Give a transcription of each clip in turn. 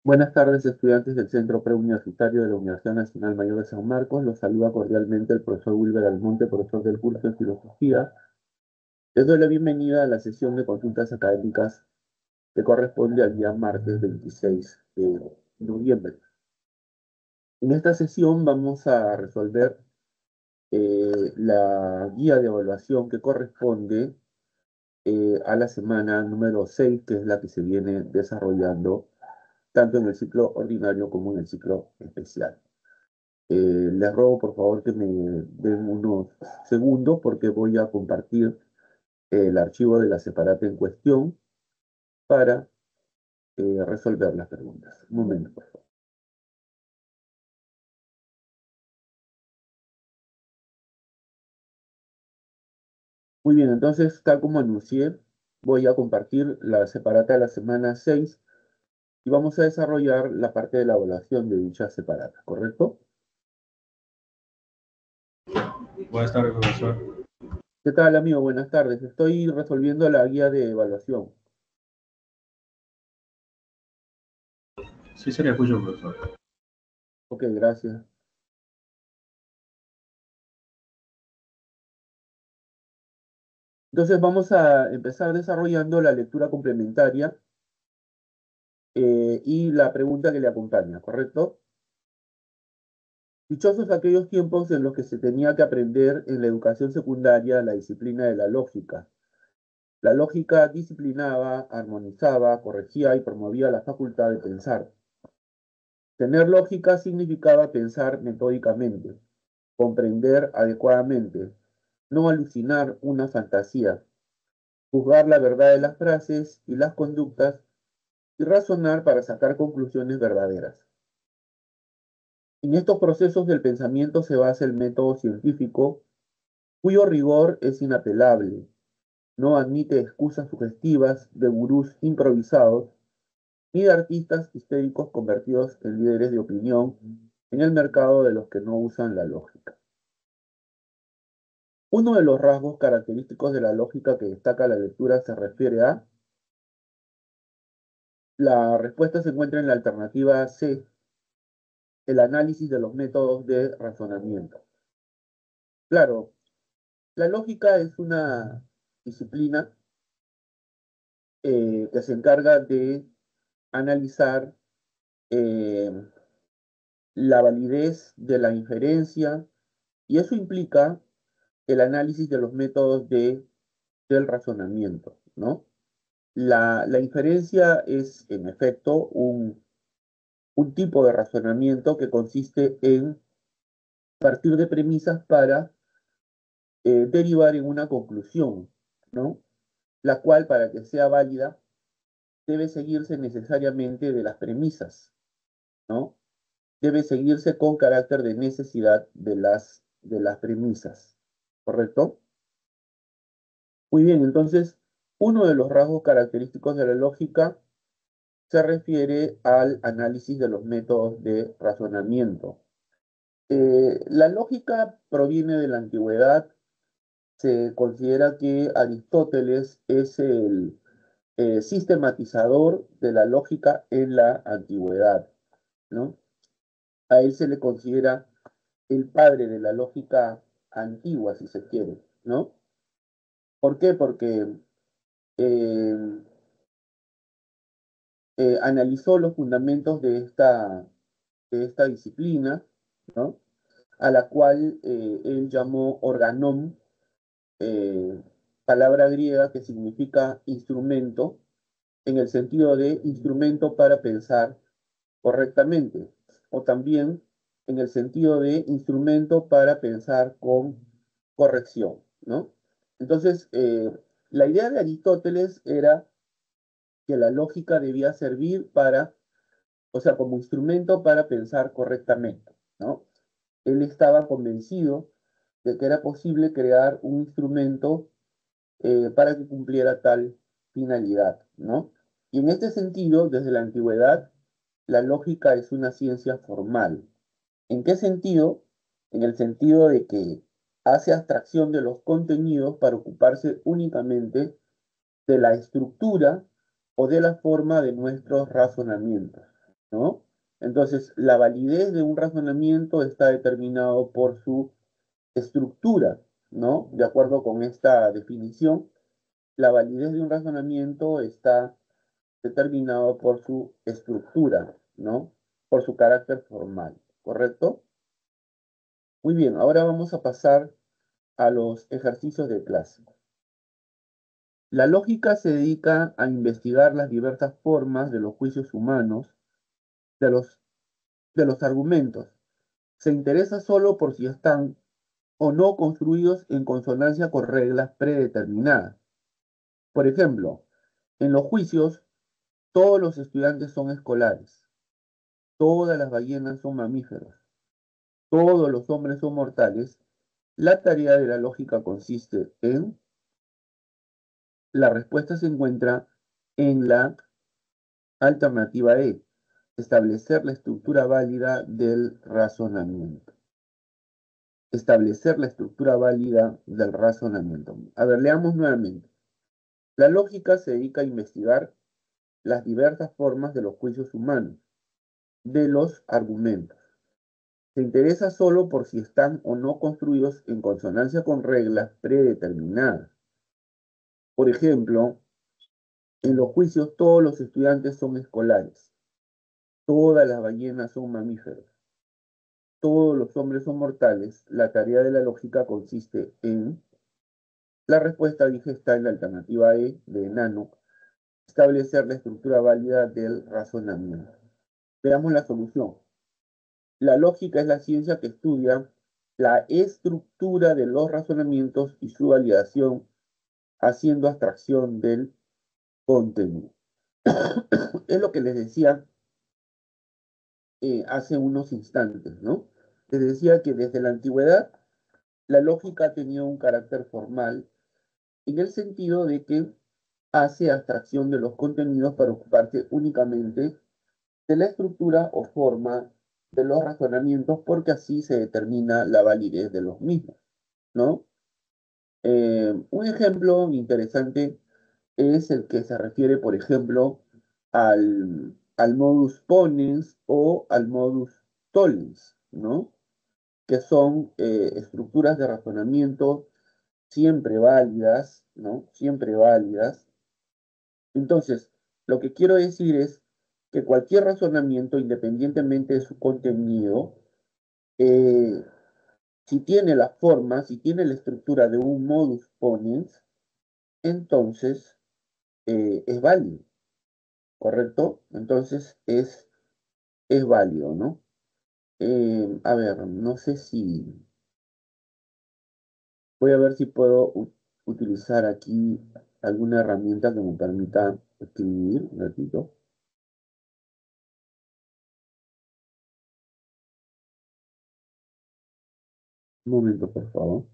Buenas tardes, estudiantes del Centro Preuniversitario de la Universidad Nacional Mayor de San Marcos. Los saluda cordialmente el profesor Wilber Almonte, profesor del curso de Filosofía. Les doy la bienvenida a la sesión de consultas académicas que corresponde al día martes 26 de noviembre. En esta sesión vamos a resolver la guía de evaluación que corresponde a la semana número 6, que es la que se viene desarrollando tanto en el ciclo ordinario como en el ciclo especial. Les ruego por favor que me den unos segundos porque voy a compartir el archivo de la separata en cuestión para resolver las preguntas. Un momento, por favor. Muy bien, entonces, tal como anuncié, voy a compartir la separata de la semana 6 y vamos a desarrollar la parte de la evaluación de dicha separata, ¿correcto? Buenas tardes, profesor. ¿Qué tal, amigo? Buenas tardes. Estoy resolviendo la guía de evaluación. Sí, se le escucho, profesor. Ok, gracias. Entonces vamos a empezar desarrollando la lectura complementaria y la pregunta que le acompaña, ¿correcto? Dichosos aquellos tiempos en los que se tenía que aprender en la educación secundaria la disciplina de la lógica. La lógica disciplinaba, armonizaba, corregía y promovía la facultad de pensar. Tener lógica significaba pensar metódicamente, comprender adecuadamente, no alucinar una fantasía, juzgar la verdad de las frases y las conductas y razonar para sacar conclusiones verdaderas. En estos procesos del pensamiento se basa el método científico, cuyo rigor es inapelable, no admite excusas sugestivas de gurús improvisados ni de artistas histéricos convertidos en líderes de opinión en el mercado de los que no usan la lógica. Uno de los rasgos característicos de la lógica que destaca la lectura se refiere a... La respuesta se encuentra en la alternativa C, el análisis de los métodos de razonamiento. Claro, la lógica es una disciplina que se encarga de analizar eh, la validez de la inferencia y eso implica el análisis de los métodos del razonamiento, ¿no? La inferencia es, en efecto, un tipo de razonamiento que consiste en partir de premisas para derivar en una conclusión, ¿no? La cual, para que sea válida, debe seguirse necesariamente de las premisas, ¿no? Debe seguirse con carácter de necesidad de las premisas, ¿correcto? Muy bien, entonces, uno de los rasgos característicos de la lógica se refiere al análisis de los métodos de razonamiento. La lógica proviene de la antigüedad. Se considera que Aristóteles es el sistematizador de la lógica en la antigüedad, ¿no? A él se le considera el padre de la lógica antigua, si se quiere, ¿no? ¿Por qué? Porque eh, analizó los fundamentos de esta disciplina, ¿no? A la cual él llamó organon, eh, palabra griega que significa instrumento, en el sentido de instrumento para pensar correctamente, o también en el sentido de instrumento para pensar con corrección, ¿no? Entonces, la idea de Aristóteles era que la lógica debía servir para, o sea, como instrumento para pensar correctamente, ¿no? Él estaba convencido de que era posible crear un instrumento para que cumpliera tal finalidad, ¿no? Y en este sentido, desde la antigüedad, la lógica es una ciencia formal. ¿En qué sentido? En el sentido de que hace abstracción de los contenidos para ocuparse únicamente de la estructura o de la forma de nuestros razonamientos, ¿no? Entonces, la validez de un razonamiento está determinado por su estructura, ¿no? De acuerdo con esta definición, la validez de un razonamiento está determinado por su estructura, ¿no? Por su carácter formal, ¿correcto? Muy bien, ahora vamos a pasar a los ejercicios de clase. La lógica se dedica a investigar las diversas formas de los juicios humanos, de los argumentos. Se interesa solo por si están o no construidos en consonancia con reglas predeterminadas. Por ejemplo, en los juicios, todos los estudiantes son escolares, todas las ballenas son mamíferos, todos los hombres son mortales. La tarea de la lógica consiste en, la respuesta se encuentra en la alternativa E, establecer la estructura válida del razonamiento. Establecer la estructura válida del razonamiento. A ver, leamos nuevamente. La lógica se dedica a investigar las diversas formas de los juicios humanos, de los argumentos. Se interesa solo por si están o no construidos en consonancia con reglas predeterminadas. Por ejemplo, en los juicios todos los estudiantes son escolares, todas las ballenas son mamíferos, todos los hombres son mortales. La tarea de la lógica consiste en, la respuesta dije está en la alternativa E de enano, establecer la estructura válida del razonamiento. Veamos la solución. La lógica es la ciencia que estudia la estructura de los razonamientos y su validación, haciendo abstracción del contenido. Es lo que les decía hace unos instantes, ¿no? Les decía que desde la antigüedad la lógica ha tenido un carácter formal en el sentido de que hace abstracción de los contenidos para ocuparse únicamente de la estructura o forma de los razonamientos, porque así se determina la validez de los mismos, ¿no? Un ejemplo interesante es el que se refiere, por ejemplo, al modus ponens o al modus tollens, ¿no? Que son estructuras de razonamiento siempre válidas, ¿no? Siempre válidas. Entonces, lo que quiero decir es que cualquier razonamiento, independientemente de su contenido, eh, si tiene la forma, si tiene la estructura de un modus ponens, entonces es válido, ¿correcto? Entonces es válido, ¿no? A ver, no sé si... Voy a ver si puedo utilizar aquí alguna herramienta que me permita escribir un ratito. Un momento, por favor.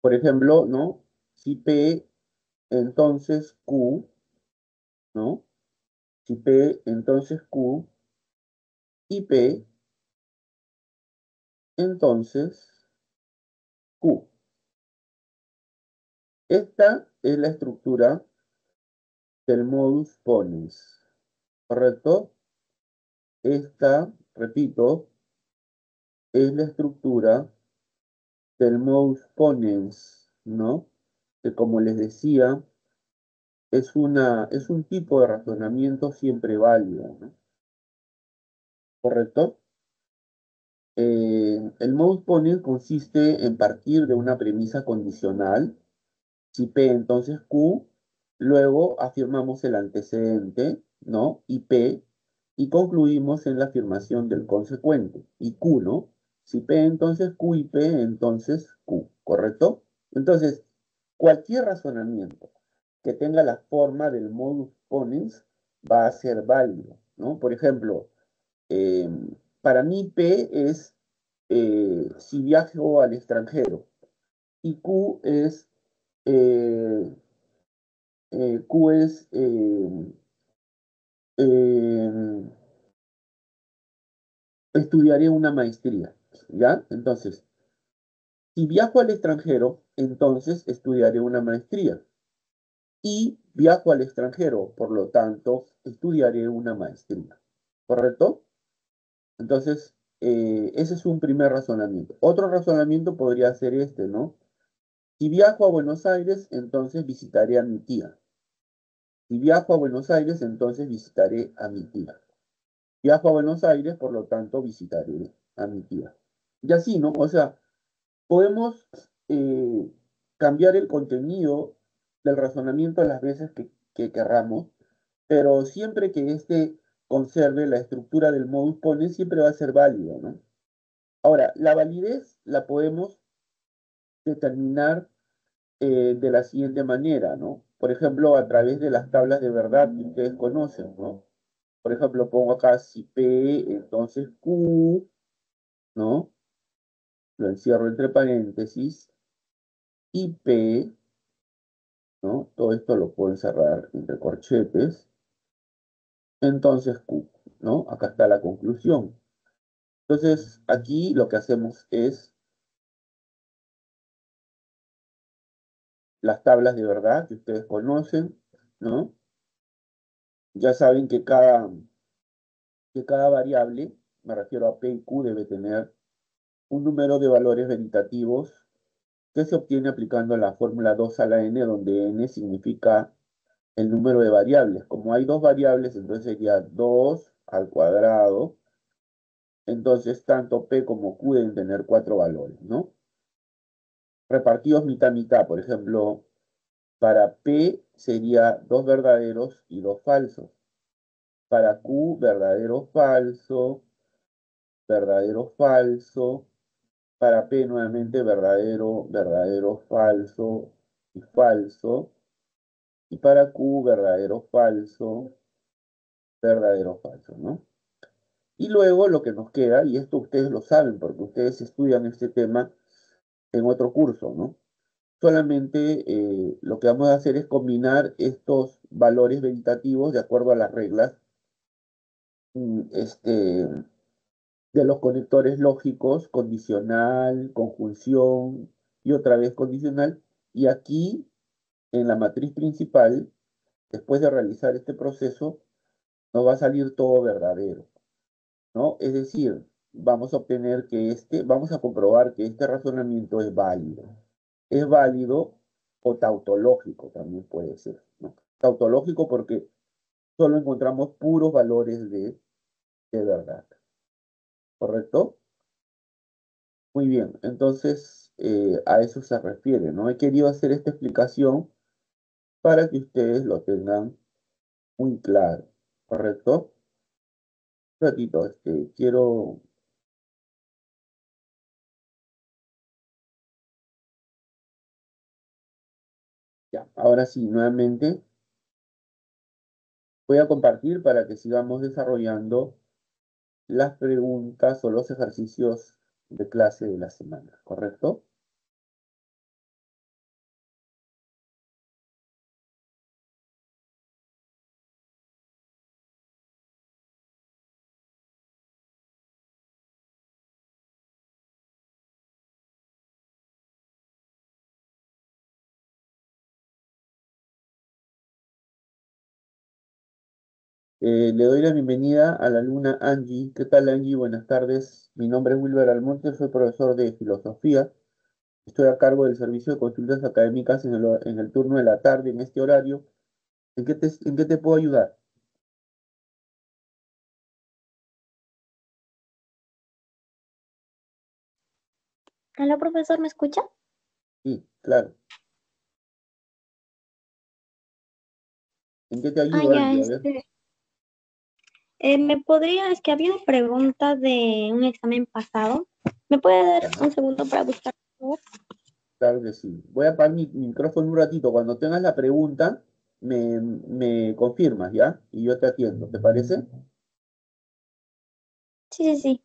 Por ejemplo, ¿no? Si P, entonces Q, ¿no? Si P, entonces Q, y P, entonces Q. Esta es la estructura del modus ponens, ¿correcto? Esta, repito, es la estructura del modus ponens, ¿no? Que como les decía, es un tipo de razonamiento siempre válido, ¿no? ¿Correcto? El modus ponens consiste en partir de una premisa condicional. Si P, entonces Q, luego afirmamos el antecedente, ¿no? Y P, y concluimos en la afirmación del consecuente, y Q, ¿no? Si P, entonces Q, y P, entonces Q, ¿correcto? Entonces, cualquier razonamiento que tenga la forma del modus ponens va a ser válido, ¿no? Por ejemplo, eh, para mí P es si viajo al extranjero, y eh, Q es estudiaré una maestría, ¿ya? Entonces, si viajo al extranjero, entonces estudiaré una maestría. Y viajo al extranjero, por lo tanto, estudiaré una maestría. ¿Correcto? Entonces, ese es un primer razonamiento. Otro razonamiento podría ser este, ¿no? Si viajo a Buenos Aires, entonces visitaré a mi tía. Si viajo a Buenos Aires, entonces visitaré a mi tía. Viajo a Buenos Aires, por lo tanto, visitaré a mi tía. Y así, ¿no? O sea, podemos cambiar el contenido del razonamiento las veces que querramos, pero siempre que éste conserve la estructura del modus ponens, siempre va a ser válido, ¿no? Ahora, la validez la podemos determinar de la siguiente manera, ¿no? Por ejemplo, a través de las tablas de verdad que ustedes conocen, ¿no? Por ejemplo, pongo acá si P, entonces Q, ¿no? Lo encierro entre paréntesis, y P, ¿no? Todo esto lo puedo encerrar entre corchetes, entonces Q, ¿no? Acá está la conclusión. Entonces, aquí lo que hacemos es las tablas de verdad que ustedes conocen, ¿no? Ya saben que cada variable, me refiero a P y Q, debe tener un número de valores veritativos que se obtiene aplicando la fórmula 2 a la n, donde n significa el número de variables. Como hay dos variables, entonces sería 2 al cuadrado. Entonces, tanto P como Q deben tener 4 valores, ¿no? Repartidos mitad a mitad. Por ejemplo, para P sería 2 verdaderos y 2 falsos. Para Q, verdadero, falso, verdadero, falso. Para P nuevamente verdadero, verdadero, falso y falso. Y para Q verdadero, falso, verdadero, falso, ¿no? Y luego lo que nos queda, y esto ustedes lo saben porque ustedes estudian este tema en otro curso, ¿no? Solamente lo que vamos a hacer es combinar estos valores veritativos de acuerdo a las reglas de los conectores lógicos, condicional, conjunción y otra vez condicional. Y aquí, en la matriz principal, después de realizar este proceso, nos va a salir todo verdadero, ¿no? Es decir, vamos a comprobar que este razonamiento es válido. Es válido o tautológico también puede ser, ¿no? Tautológico porque solo encontramos puros valores de verdad, ¿correcto? Muy bien, entonces a eso se refiere, ¿no? He querido hacer esta explicación para que ustedes lo tengan muy claro, ¿correcto? Un ratito, quiero, ya, ahora sí, nuevamente voy a compartir para que sigamos desarrollando las preguntas o los ejercicios de clase de la semana, ¿correcto? Le doy la bienvenida a la alumna Angie. ¿Qué tal, Angie? Buenas tardes. Mi nombre es Wilber Almonte, soy profesor de filosofía. Estoy a cargo del servicio de consultas académicas en el turno de la tarde, en este horario. ¿En qué te puedo ayudar? Hola, profesor, ¿me escucha? Sí, claro. ¿En qué te Ah, ayudo, ya, Angie? A ver. es que había una pregunta de un examen pasado. ¿Me puede dar Ya, un segundo para buscar, por favor? claro que sí. Voy a apagar mi micrófono un ratito. Cuando tengas la pregunta, me confirmas, ¿ya? Y yo te atiendo. ¿Te parece? Sí, sí, sí.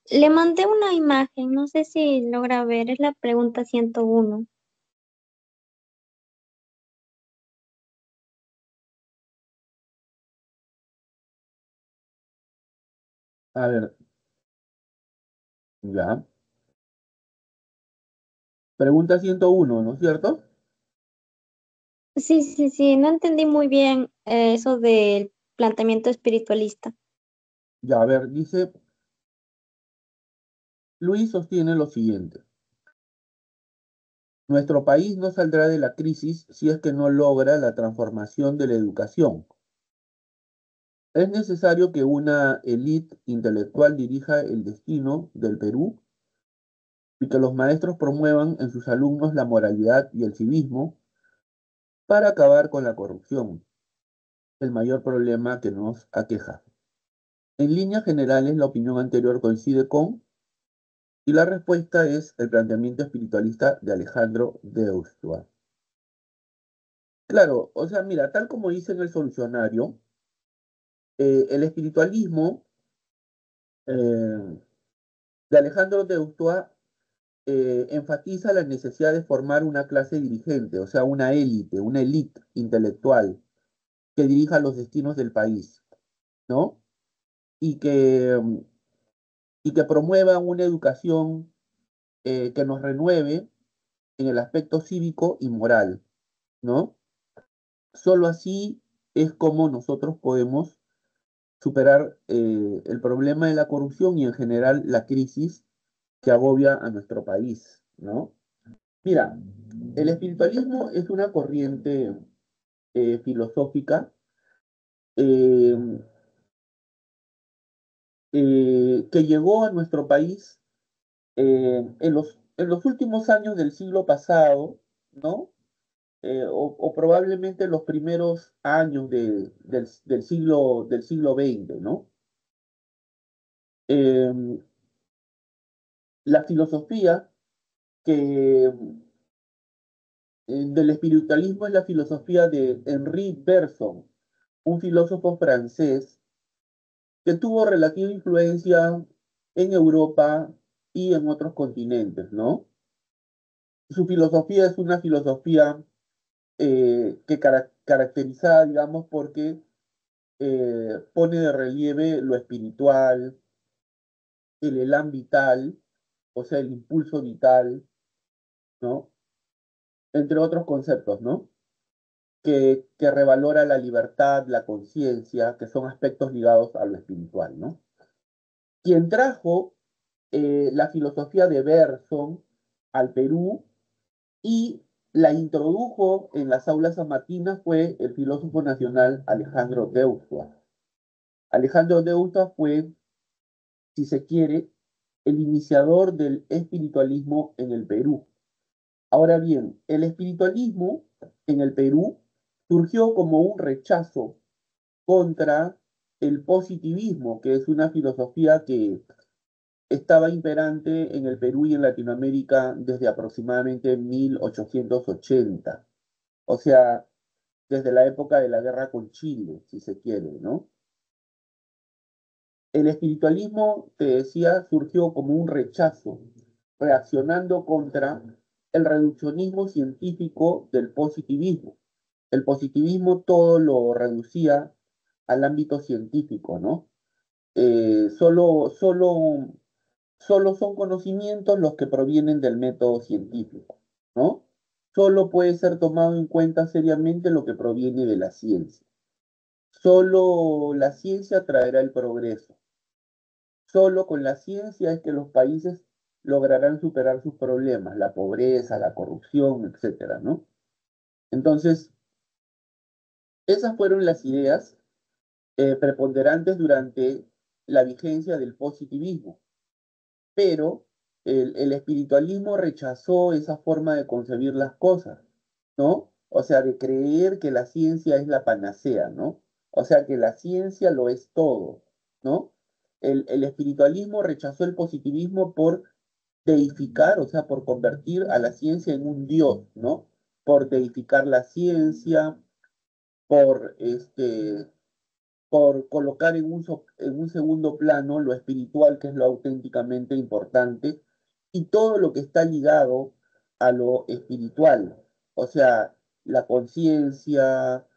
Le mandé una imagen, no sé si logra ver, es la pregunta 101. A ver, ya. Pregunta 101, ¿no es cierto? Sí, sí, sí, no entendí muy bien eso del planteamiento espiritualista. Ya, a ver, dice, Luis sostiene lo siguiente. Nuestro país no saldrá de la crisis si es que no logra la transformación de la educación. Es necesario que una élite intelectual dirija el destino del Perú y que los maestros promuevan en sus alumnos la moralidad y el civismo para acabar con la corrupción, el mayor problema que nos aqueja. En líneas generales, la opinión anterior coincide con, y la respuesta es el planteamiento espiritualista de Alejandro de Ustua. Claro, o sea, mira, tal como dice en el solucionario, el espiritualismo eh, de Alejandro de Ustua enfatiza la necesidad de formar una clase dirigente, o sea, una élite intelectual que dirija los destinos del país, ¿no? Y que, y que promueva una educación que nos renueve en el aspecto cívico y moral, ¿no? Solo así es como nosotros podemos superar el problema de la corrupción y en general la crisis que agobia a nuestro país, ¿no? Mira, el espiritualismo es una corriente filosófica eh, que llegó a nuestro país en los últimos años del siglo pasado, ¿no? O probablemente los primeros años del siglo XX, ¿no? Eh, la filosofía que del espiritualismo es la filosofía de Henri Bergson, un filósofo francés que tuvo relativa influencia en Europa y en otros continentes, ¿no? Su filosofía es una filosofía que caracterizada, digamos, porque pone de relieve lo espiritual, el elan vital, o sea, el impulso vital, ¿no? Entre otros conceptos, ¿no? Que revalora la libertad, la conciencia, que son aspectos ligados a lo espiritual, ¿no? Quien trajo la filosofía de Bergson al Perú y la introdujo en las aulas samatinas fue el filósofo nacional Alejandro Deusto. Alejandro Deusto fue, si se quiere, el iniciador del espiritualismo en el Perú. Ahora bien, el espiritualismo en el Perú surgió como un rechazo contra el positivismo, que es una filosofía que estaba imperante en el Perú y en Latinoamérica desde aproximadamente 1880, o sea, desde la época de la guerra con Chile, si se quiere, ¿no? El espiritualismo, te decía, surgió como un rechazo, reaccionando contra el reduccionismo científico del positivismo. El positivismo todo lo reducía al ámbito científico, ¿no? Solo son conocimientos los que provienen del método científico, ¿no? Solo puede ser tomado en cuenta seriamente lo que proviene de la ciencia. Solo la ciencia traerá el progreso. Solo con la ciencia es que los países lograrán superar sus problemas, la pobreza, la corrupción, etcétera, ¿no? Entonces, esas fueron las ideas preponderantes durante la vigencia del positivismo, pero el espiritualismo rechazó esa forma de concebir las cosas, ¿no? O sea, de creer que la ciencia es la panacea, ¿no? O sea, que la ciencia lo es todo, ¿no? El espiritualismo rechazó el positivismo por deificar, o sea, por convertir a la ciencia en un dios, ¿no? Por deificar la ciencia, por por colocar en un segundo plano lo espiritual, que es lo auténticamente importante, y todo lo que está ligado a lo espiritual, o sea, la conciencia,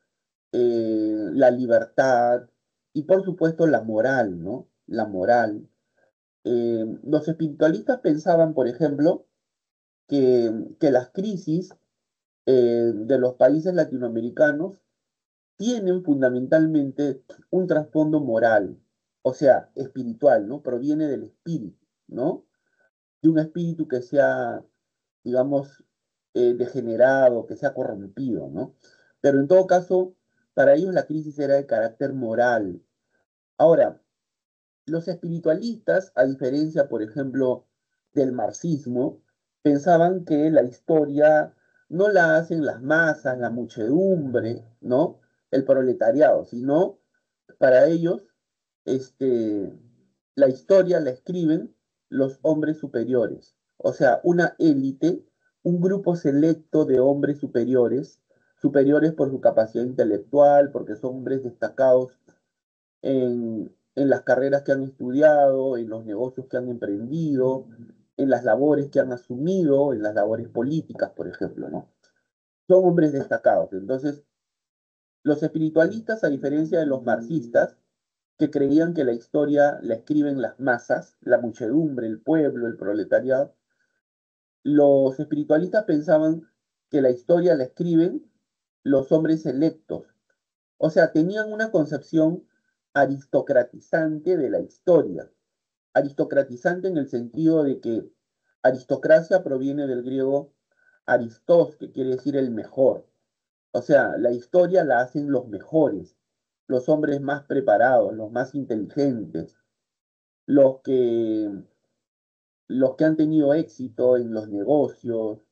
la libertad y por supuesto la moral, ¿no? La moral. Los espiritualistas pensaban, por ejemplo, que las crisis de los países latinoamericanos tienen fundamentalmente un trasfondo moral, o sea, espiritual, ¿no? Proviene del espíritu, ¿no? De un espíritu que sea, digamos, degenerado, que sea corrompido, ¿no? Pero en todo caso, para ellos la crisis era de carácter moral. Ahora, los espiritualistas, a diferencia, por ejemplo, del marxismo, pensaban que la historia no la hacen las masas, la muchedumbre, ¿no? El proletariado, sino para ellos, este, la historia la escriben los hombres superiores, o sea, una élite, un grupo selecto de hombres superiores, superiores por su capacidad intelectual, porque son hombres destacados en las carreras que han estudiado, en los negocios que han emprendido, en las labores que han asumido, en las labores políticas, por ejemplo, ¿no? Son hombres destacados. Entonces, los espiritualistas, a diferencia de los marxistas, que creían que la historia la escriben las masas, la muchedumbre, el pueblo, el proletariado, los espiritualistas pensaban que la historia la escriben los hombres electos, o sea, tenían una concepción aristocratizante de la historia. Aristocratizante en el sentido de que aristocracia proviene del griego aristos, que quiere decir el mejor. O sea, la historia la hacen los mejores, los hombres más preparados, los más inteligentes, los que, los que han tenido éxito en los negocios,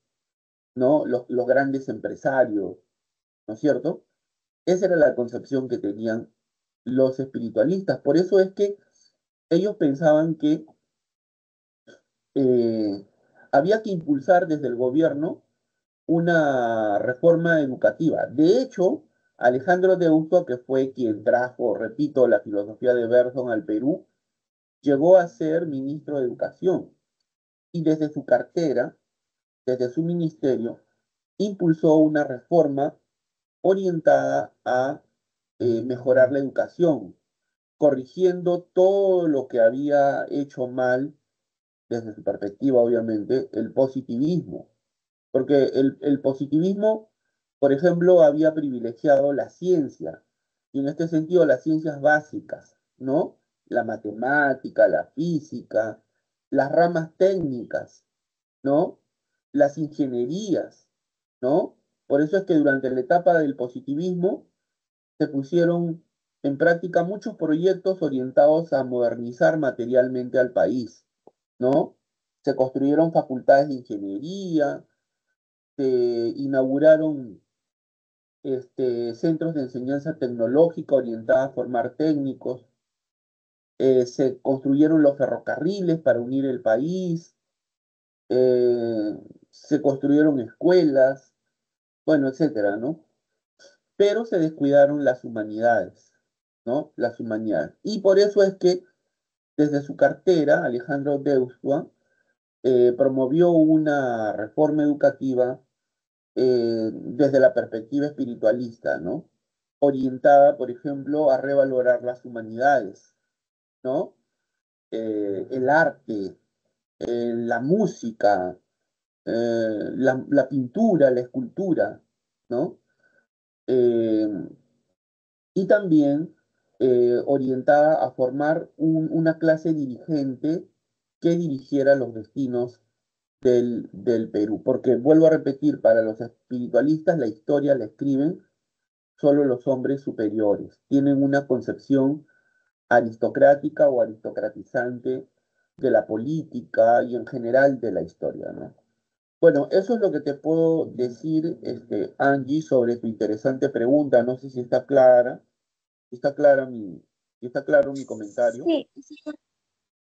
¿no? Los grandes empresarios, ¿no es cierto? Esa era la concepción que tenían los espiritualistas. Por eso es que ellos pensaban que eh, había que impulsar desde el gobierno una reforma educativa. De hecho, Alejandro Deusto, que fue quien trajo, repito, la filosofía de Bergson al Perú, llegó a ser ministro de Educación y desde su cartera, desde su ministerio, impulsó una reforma orientada a mejorar la educación, corrigiendo todo lo que había hecho mal, desde su perspectiva, obviamente, el positivismo. Porque el positivismo, por ejemplo, había privilegiado la ciencia, y en este sentido las ciencias básicas, ¿no? La matemática, la física, las ramas técnicas, ¿no? Las ingenierías, ¿no? Por eso es que durante la etapa del positivismo se pusieron en práctica muchos proyectos orientados a modernizar materialmente al país, ¿no? Se construyeron facultades de ingeniería, se inauguraron centros de enseñanza tecnológica orientada a formar técnicos, se construyeron los ferrocarriles para unir el país, eh, se construyeron escuelas, bueno, etcétera, ¿no? Pero se descuidaron las humanidades, ¿no? Las humanidades. Y por eso es que desde su cartera, Alejandro Deustua promovió una reforma educativa desde la perspectiva espiritualista, ¿no? Orientada, por ejemplo, a revalorar las humanidades, ¿no? El arte, la música, la pintura, la escultura, ¿no? Eh, y también orientada a formar una clase dirigente que dirigiera los destinos del Perú. Porque vuelvo a repetir, para los espiritualistas la historia la escriben solo los hombres superiores. Tienen una concepción aristocrática o aristocratizante de la política y en general de la historia, ¿no? Bueno, eso es lo que te puedo decir, Angie, sobre tu interesante pregunta. No sé si está clara, está clara mi, si está claro mi comentario. Sí,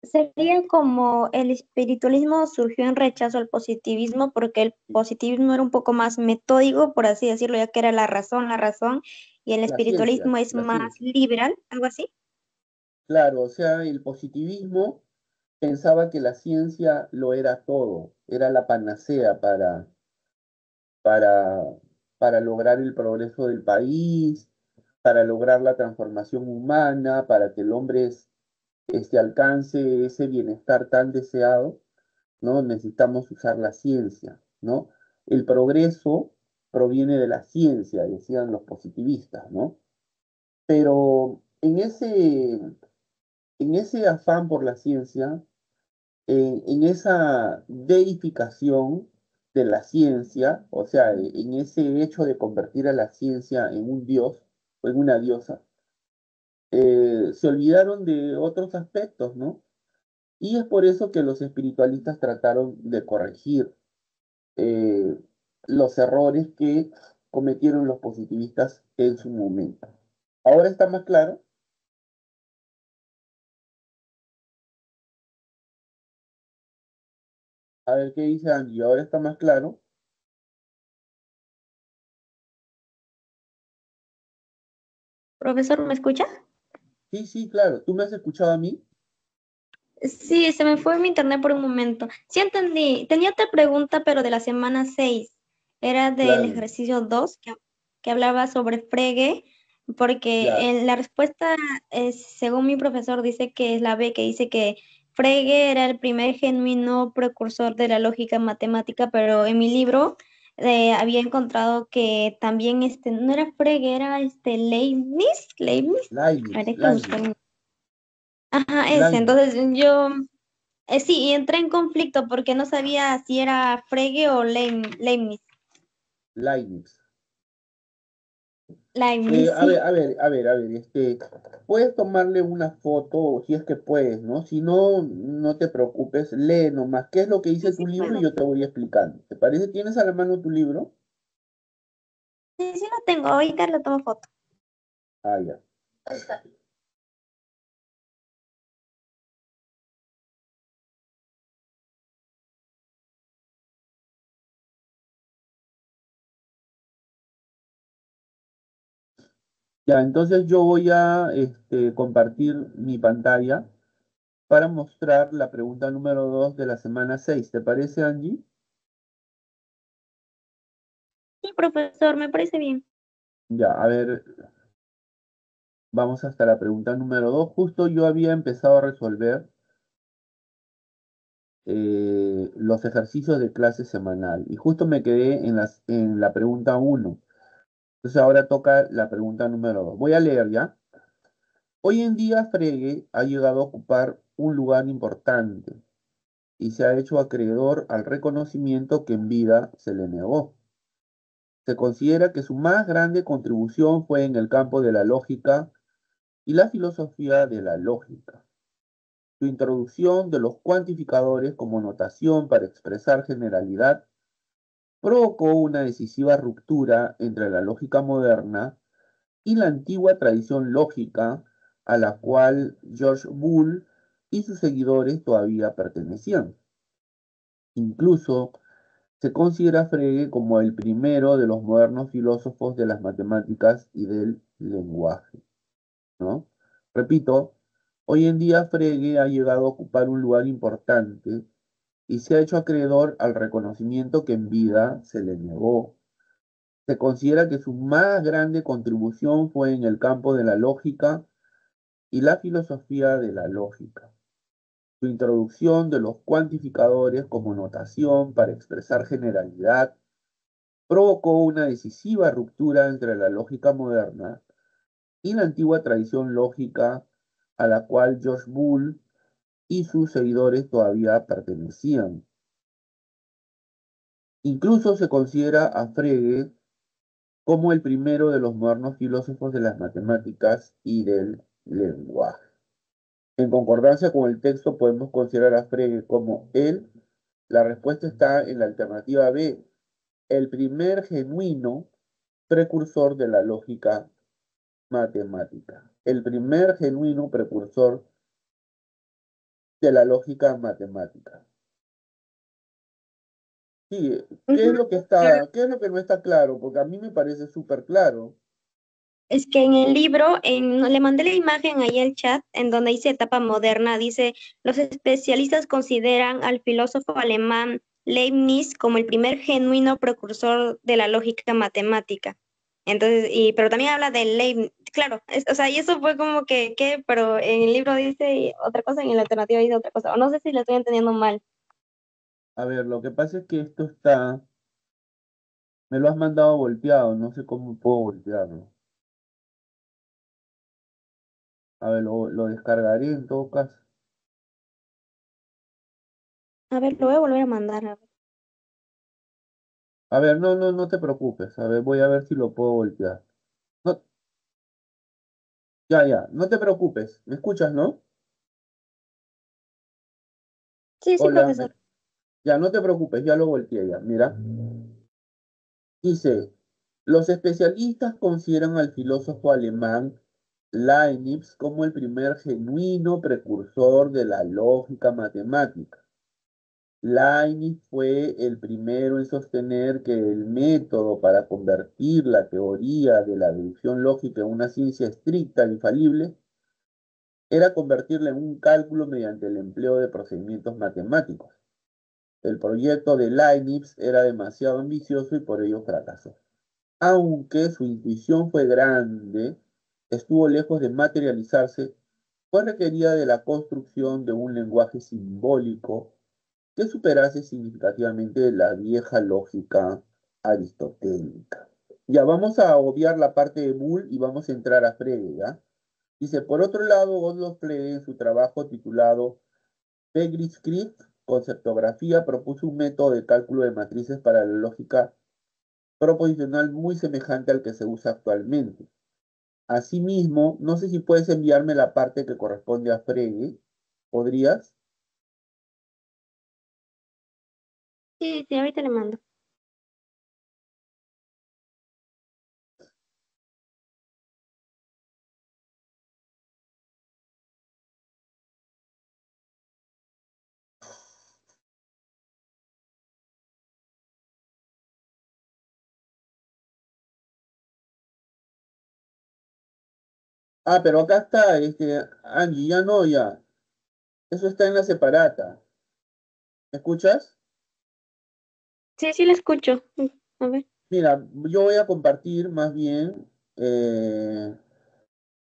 sería como el espiritualismo surgió en rechazo al positivismo porque el positivismo era un poco más metódico, por así decirlo, ya que era la razón, y el La ciencia, espiritualismo es la más ciencia. liberal, algo así. Claro, o sea, el positivismo pensaba que la ciencia lo era todo, era la panacea para, para lograr el progreso del país, para lograr la transformación humana, para que el hombre alcance ese bienestar tan deseado, ¿no? Necesitamos usar la ciencia, ¿no? El progreso proviene de la ciencia, decían los positivistas, ¿no? Pero en ese afán por la ciencia, en esa deificación de la ciencia, o sea, en ese hecho de convertir a la ciencia en un dios o en una diosa, se olvidaron de otros aspectos, ¿no? Y es por eso que los espiritualistas trataron de corregir eh, los errores que cometieron los positivistas en su momento. ¿Ahora está más claro? A ver qué dice Angie. ¿Ahora está más claro? Profesor, ¿me escucha? Sí, sí, claro. ¿Tú me has escuchado a mí? Sí, se me fue mi internet por un momento. Sí entendí. Tenía otra pregunta, pero de la semana 6. Era del Claro, ejercicio 2 que hablaba sobre fregue, porque ya. en la respuesta, según mi profesor, dice que es la B, que dice que Frege era el primer genuino precursor de la lógica matemática, pero en mi libro había encontrado que también no era Frege, era Leibniz. Leibniz. A ver, Leibniz, hay que Leibniz, buscar. Ajá, ese. Leibniz, Entonces yo sí, y entré en conflicto porque no sabía si era Frege o Leibniz. Leibniz. Leibniz, A ver, sí. a ver, a ver, a ver, puedes tomarle una foto, si es que puedes, ¿no? Si no, no te preocupes, lee nomás qué es lo que Sí, dice tu sí libro y puedo. yo te voy explicando. ¿Te parece? ¿Tienes a la mano tu libro? Sí, sí lo tengo. Ahorita le tomo foto. Ah, ya. Ya, entonces yo voy a compartir mi pantalla para mostrar la pregunta número 2 de la semana 6. ¿Te parece, Angie? Sí, profesor, me parece bien. Ya, a ver, vamos hasta la pregunta número 2. Justo yo había empezado a resolver los ejercicios de clase semanal y justo me quedé en la pregunta uno. Entonces ahora toca la pregunta número 2. Voy a leer ya. Hoy en día Frege ha llegado a ocupar un lugar importante y se ha hecho acreedor al reconocimiento que en vida se le negó. Se considera que su más grande contribución fue en el campo de la lógica y la filosofía de la lógica. Su introducción de los cuantificadores como notación para expresar generalidad provocó una decisiva ruptura entre la lógica moderna y la antigua tradición lógica a la cual George Boole y sus seguidores todavía pertenecían. Incluso se considera a Frege como el primero de los modernos filósofos de las matemáticas y del lenguaje, ¿no? Repito, hoy en día Frege ha llegado a ocupar un lugar importante y se ha hecho acreedor al reconocimiento que en vida se le negó. Se considera que su más grande contribución fue en el campo de la lógica y la filosofía de la lógica. Su introducción de los cuantificadores como notación para expresar generalidad provocó una decisiva ruptura entre la lógica moderna y la antigua tradición lógica a la cual George Boole y sus seguidores todavía pertenecían. Incluso se considera a Frege como el primero de los modernos filósofos de las matemáticas y del lenguaje. En concordancia con el texto, podemos considerar a Frege como él. La respuesta está en la alternativa B, el primer genuino precursor de la lógica matemática. El primer genuino precursor de la lógica matemática. Sí, ¿qué es Ujú. lo que Claro. qué es lo que no está claro? Porque a mí me parece súper claro. Es que en el libro, le mandé la imagen ahí al chat, en donde dice etapa moderna, dice, los especialistas consideran al filósofo alemán Leibniz como el primer genuino precursor de la lógica matemática. Entonces, pero también habla de Leibniz, claro, o sea, y eso fue como que, ¿qué? Pero en el libro dice otra cosa y en la alternativa dice otra cosa, o no sé si lo estoy entendiendo mal. A ver, lo que pasa es que esto está, me lo has mandado volteado, no sé cómo puedo voltearlo. A ver, lo descargaré en todo caso. A ver, lo voy a volver a mandar. A ver. A ver, no te preocupes. A ver, voy a ver si lo puedo voltear. No, ya, no te preocupes. ¿Me escuchas, no? Sí, sí, Hola, profesor. ya no te preocupes, ya lo volteé ya. Mira, dice, los especialistas consideran al filósofo alemán Leibniz como el primer genuino precursor de la lógica matemática. Leibniz fue el primero en sostener que el método para convertir la teoría de la deducción lógica en una ciencia estricta e infalible era convertirla en un cálculo mediante el empleo de procedimientos matemáticos. El proyecto de Leibniz era demasiado ambicioso y por ello fracasó. Aunque su intuición fue grande, estuvo lejos de materializarse, pues requería de la construcción de un lenguaje simbólico que superase significativamente la vieja lógica aristotélica. Ya vamos a obviar la parte de Bull y vamos a entrar a Frege, ¿ya? Dice, por otro lado, Oslo Frege, en su trabajo titulado Begriffsskrift, conceptografía, propuso un método de cálculo de matrices para la lógica proposicional muy semejante al que se usa actualmente. Asimismo, no sé si puedes enviarme la parte que corresponde a Frege. ¿Podrías? Sí, sí, ahorita le mando. Ah, pero acá está, Angie, ya no, ya. Eso está en la separata. ¿Me escuchas? Sí, sí, le escucho. A ver. Mira, yo voy a compartir más bien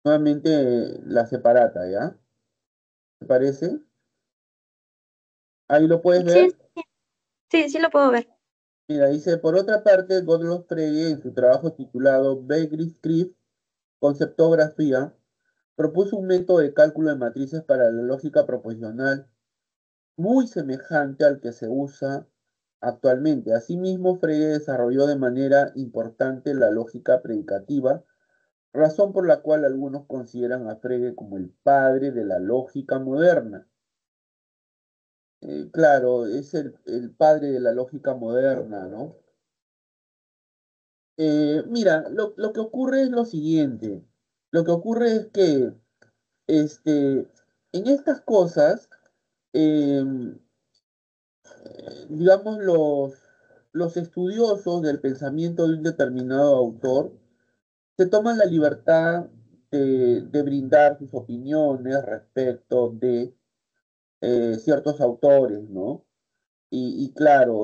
nuevamente la separata, ¿ya? ¿Te parece? Ahí lo puedes Sí, ver. sí, sí lo puedo ver. Mira, dice, por otra parte, Gottlob Frege, en su trabajo titulado Begriffsskrift, Conceptografía, propuso un método de cálculo de matrices para la lógica proposicional muy semejante al que se usa actualmente. Asimismo, Frege desarrolló de manera importante la lógica predicativa, razón por la cual algunos consideran a Frege como el padre de la lógica moderna. Claro, es el padre de la lógica moderna, ¿no? Mira, lo que ocurre es lo siguiente. Lo que ocurre es que este, en estas cosas, em, digamos, los estudiosos del pensamiento de un determinado autor se toman la libertad de brindar sus opiniones respecto de ciertos autores, ¿no? Y claro,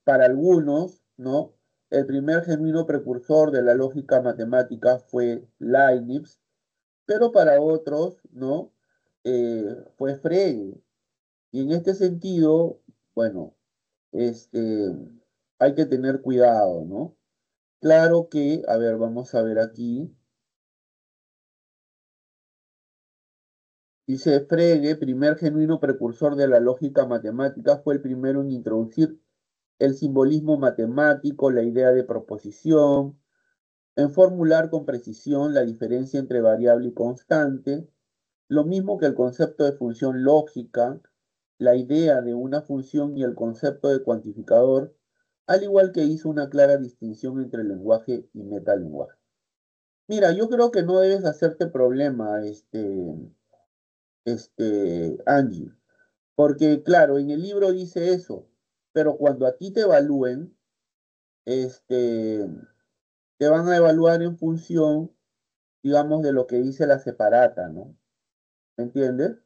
para algunos, ¿no? El primer genuino precursor de la lógica matemática fue Leibniz, pero para otros, ¿no? Fue Frege. Y en este sentido, bueno, este, hay que tener cuidado, ¿no? Claro que, a ver, vamos a ver aquí. Dice Frege, primer genuino precursor de la lógica matemática, fue el primero en introducir el simbolismo matemático, la idea de proposición, en formular con precisión la diferencia entre variable y constante, lo mismo que el concepto de función lógica, la idea de una función y el concepto de cuantificador, al igual que hizo una clara distinción entre lenguaje y metalenguaje. Mira, yo creo que no debes hacerte problema, Angie, porque claro, en el libro dice eso, pero cuando a ti te evalúen, este, te van a evaluar en función, digamos, de lo que dice la separata, ¿no? ¿Entiendes?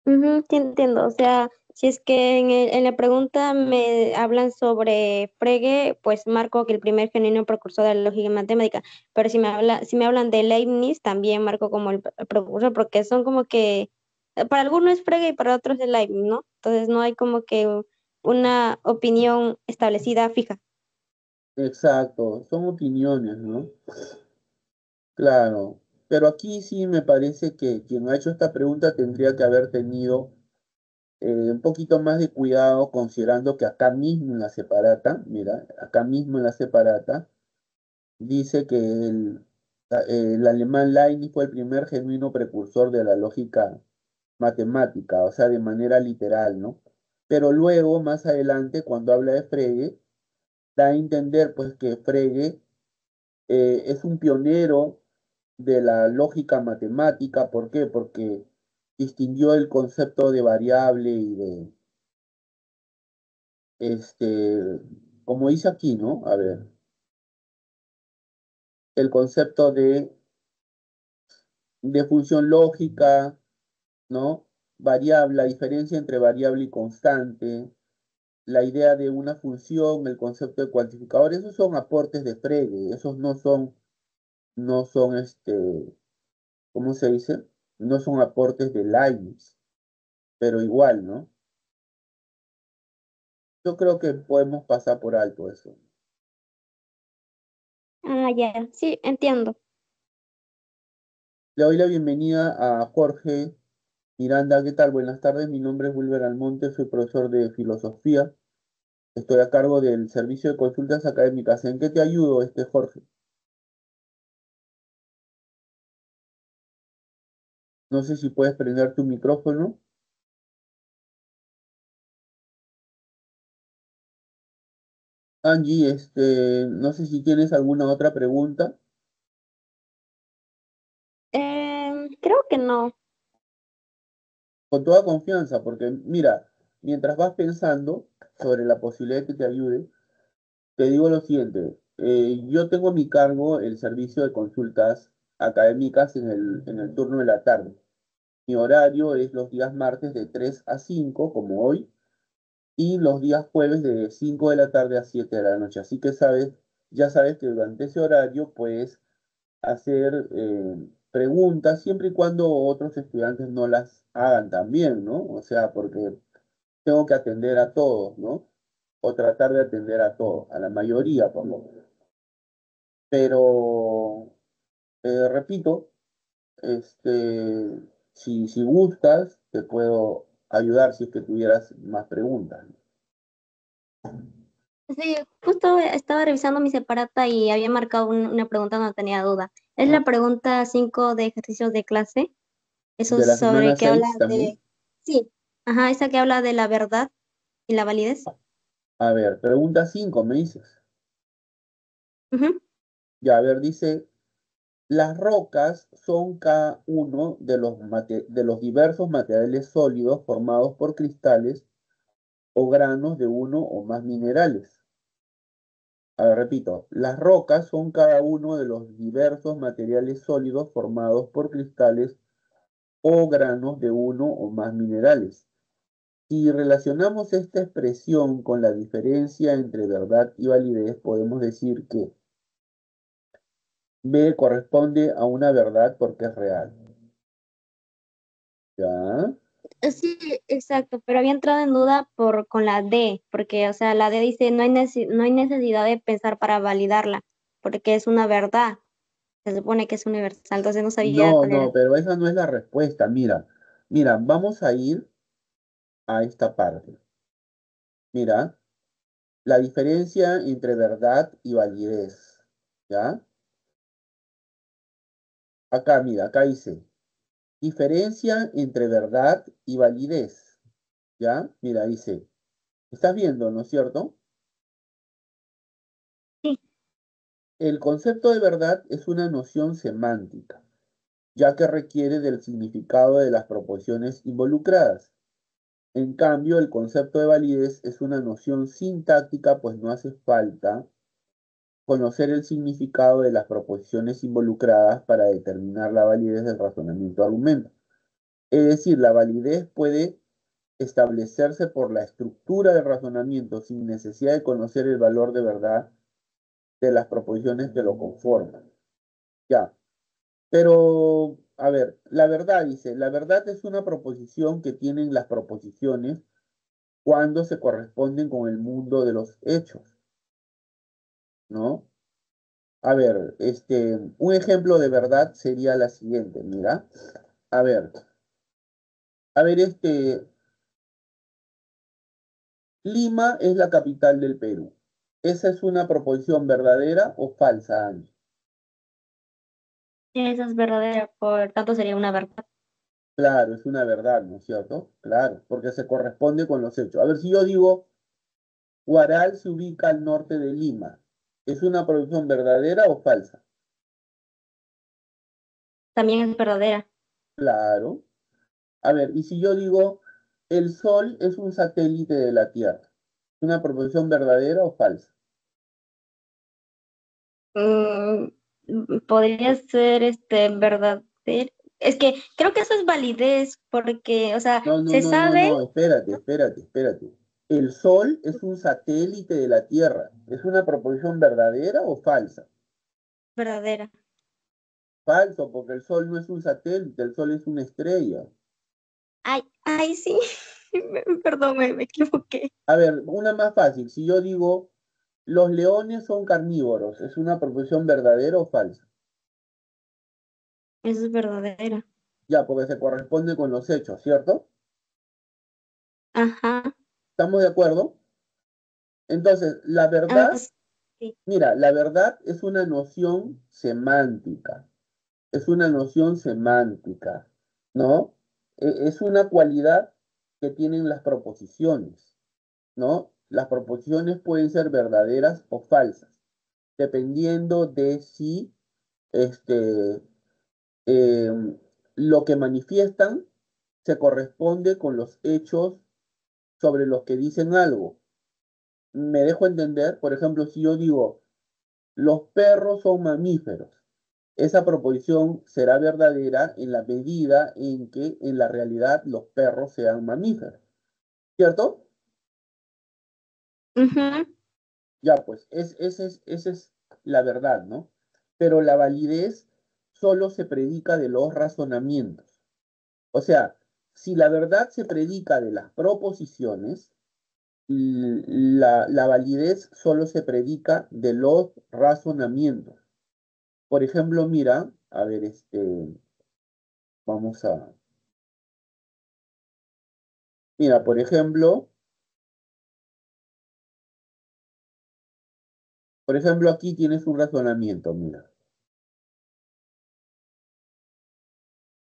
Ujú, sí entiendo. O sea, si es que en la pregunta me hablan sobre Frege, pues marco que el primer genuino precursor de la lógica matemática. Pero si me hablan de Leibniz, también marco como el precursor, porque son como que para algunos es Frege y para otros es Leibniz, ¿no? Entonces no hay como que una opinión establecida fija. Exacto, son opiniones, ¿no? Claro, pero aquí sí me parece que quien ha hecho esta pregunta tendría que haber tenido un poquito más de cuidado considerando que acá mismo en la separata, mira, acá mismo en la separata, dice que el alemán Leibniz fue el primer genuino precursor de la lógica matemática, o sea, de manera literal, ¿no? Pero luego, más adelante, cuando habla de Frege, da a entender pues que Frege es un pionero de la lógica matemática. ¿Por qué? Porque distinguió el concepto de variable y de, como dice aquí, ¿no? A ver, el concepto de función lógica, ¿no? Variable, la diferencia entre variable y constante, la idea de una función, el concepto de cuantificador, esos son aportes de Frege, esos no son, ¿cómo se dice? No son aportes de Leibniz, pero igual, ¿no? Yo creo que podemos pasar por alto eso. Ah, ya, sí, entiendo. Le doy la bienvenida a Jorge Miranda. ¿Qué tal? Buenas tardes, mi nombre es Wilber Almonte, soy profesor de filosofía. Estoy a cargo del servicio de consultas académicas. ¿En qué te ayudo, Jorge? No sé si puedes prender tu micrófono. Angie, no sé si tienes alguna otra pregunta. Creo que no. Con toda confianza, porque mira, mientras vas pensando sobre la posibilidad de que te ayude, te digo lo siguiente. Yo tengo a mi cargo el servicio de consultas académicas en el turno de la tarde. Mi horario es los días martes de 3 a 5, como hoy, y los días jueves de 5 de la tarde a 7 de la noche. Así que ya sabes que durante ese horario puedes hacer preguntas siempre y cuando otros estudiantes no las hagan también, ¿no? O sea, porque tengo que atender a todos, ¿no? O tratar de atender a todos, a la mayoría por lo menos. Pero, repito, si gustas, te puedo ayudar si es que tuvieras más preguntas. Sí, justo estaba revisando mi separata y había marcado una pregunta, no tenía duda. Es la pregunta 5 de ejercicios de clase. Eso De es la sobre semana que habla 6 también. de... Sí, ajá, esa que habla de la verdad y la validez. A ver, pregunta 5 me dices. Ujú. Ya, a ver, dice, las rocas son cada uno de los diversos materiales sólidos formados por cristales o granos de uno o más minerales. A ver, repito, las rocas son cada uno de los diversos materiales sólidos formados por cristales o granos de uno o más minerales. Si relacionamos esta expresión con la diferencia entre verdad y validez, podemos decir que B corresponde a una verdad porque es real. ¿Ya? Sí, exacto, pero había entrado en duda con la D, porque, o sea, la D dice no hay necesidad de pensar para validarla, porque es una verdad, se supone que es universal, entonces no sabía No, cuál era. no, pero esa no es la respuesta. Mira, mira, vamos a ir a esta parte. Mira, la diferencia entre verdad y validez. ¿Ya? Acá, mira, acá dice, diferencia entre verdad y validez. ¿Ya? Mira, dice, estás viendo, ¿no es cierto? Sí, El concepto de verdad es una noción semántica, ya que requiere del significado de las proposiciones involucradas. En cambio, el concepto de validez es una noción sintáctica, pues no hace falta conocer el significado de las proposiciones involucradas para determinar la validez del razonamiento argumento. Es decir, la validez puede establecerse por la estructura del razonamiento sin necesidad de conocer el valor de verdad de las proposiciones que lo conforman. Ya, pero, a ver, la verdad dice, la verdad es una proposición que tienen las proposiciones cuando se corresponden con el mundo de los hechos, ¿no? A ver, un ejemplo de verdad sería la siguiente, mira. A ver, a ver, Lima es la capital del Perú. ¿Esa es una proposición verdadera o falsa, Angie? Esa es verdadera, por tanto sería una verdad. Claro, es una verdad, ¿no es cierto? Claro, porque se corresponde con los hechos. A ver, si yo digo, Huaral se ubica al norte de Lima, ¿es una proposición verdadera o falsa? También es verdadera. Claro. A ver, y si yo digo, el Sol es un satélite de la Tierra, ¿es una proposición verdadera o falsa? Mm, podría ser verdadero. Es que creo que eso es validez, porque, o sea, No, no, se no, no, sabe, no, espérate, ¿no? espérate, espérate. El Sol es un satélite de la Tierra, ¿es una proposición verdadera o falsa? Verdadera. Falso, porque el Sol no es un satélite, el Sol es una estrella. Ay, ay, sí. Perdón, me equivoqué. A ver, una más fácil. Si yo digo, los leones son carnívoros, ¿es una proposición verdadera o falsa? Eso es verdadera. Ya, porque se corresponde con los hechos, ¿cierto? Ajá. ¿Estamos de acuerdo? Entonces, la Ah, verdad, sí. mira, la verdad es una noción semántica. Es una noción semántica, ¿no? Es una cualidad que tienen las proposiciones, ¿no? Las proposiciones pueden ser verdaderas o falsas, dependiendo de si este, eh, lo que manifiestan se corresponde con los hechos sobre los que dicen algo. Me dejo entender, por ejemplo, si yo digo, los perros son mamíferos, esa proposición será verdadera en la medida en que en la realidad los perros sean mamíferos, ¿cierto? Ujú. Ya, pues, esa es la verdad, ¿no? Pero la validez solo se predica de los razonamientos. O sea, si la verdad se predica de las proposiciones, la validez solo se predica de los razonamientos. Por ejemplo, mira, a ver, vamos a, mira, por ejemplo, aquí tienes un razonamiento, mira,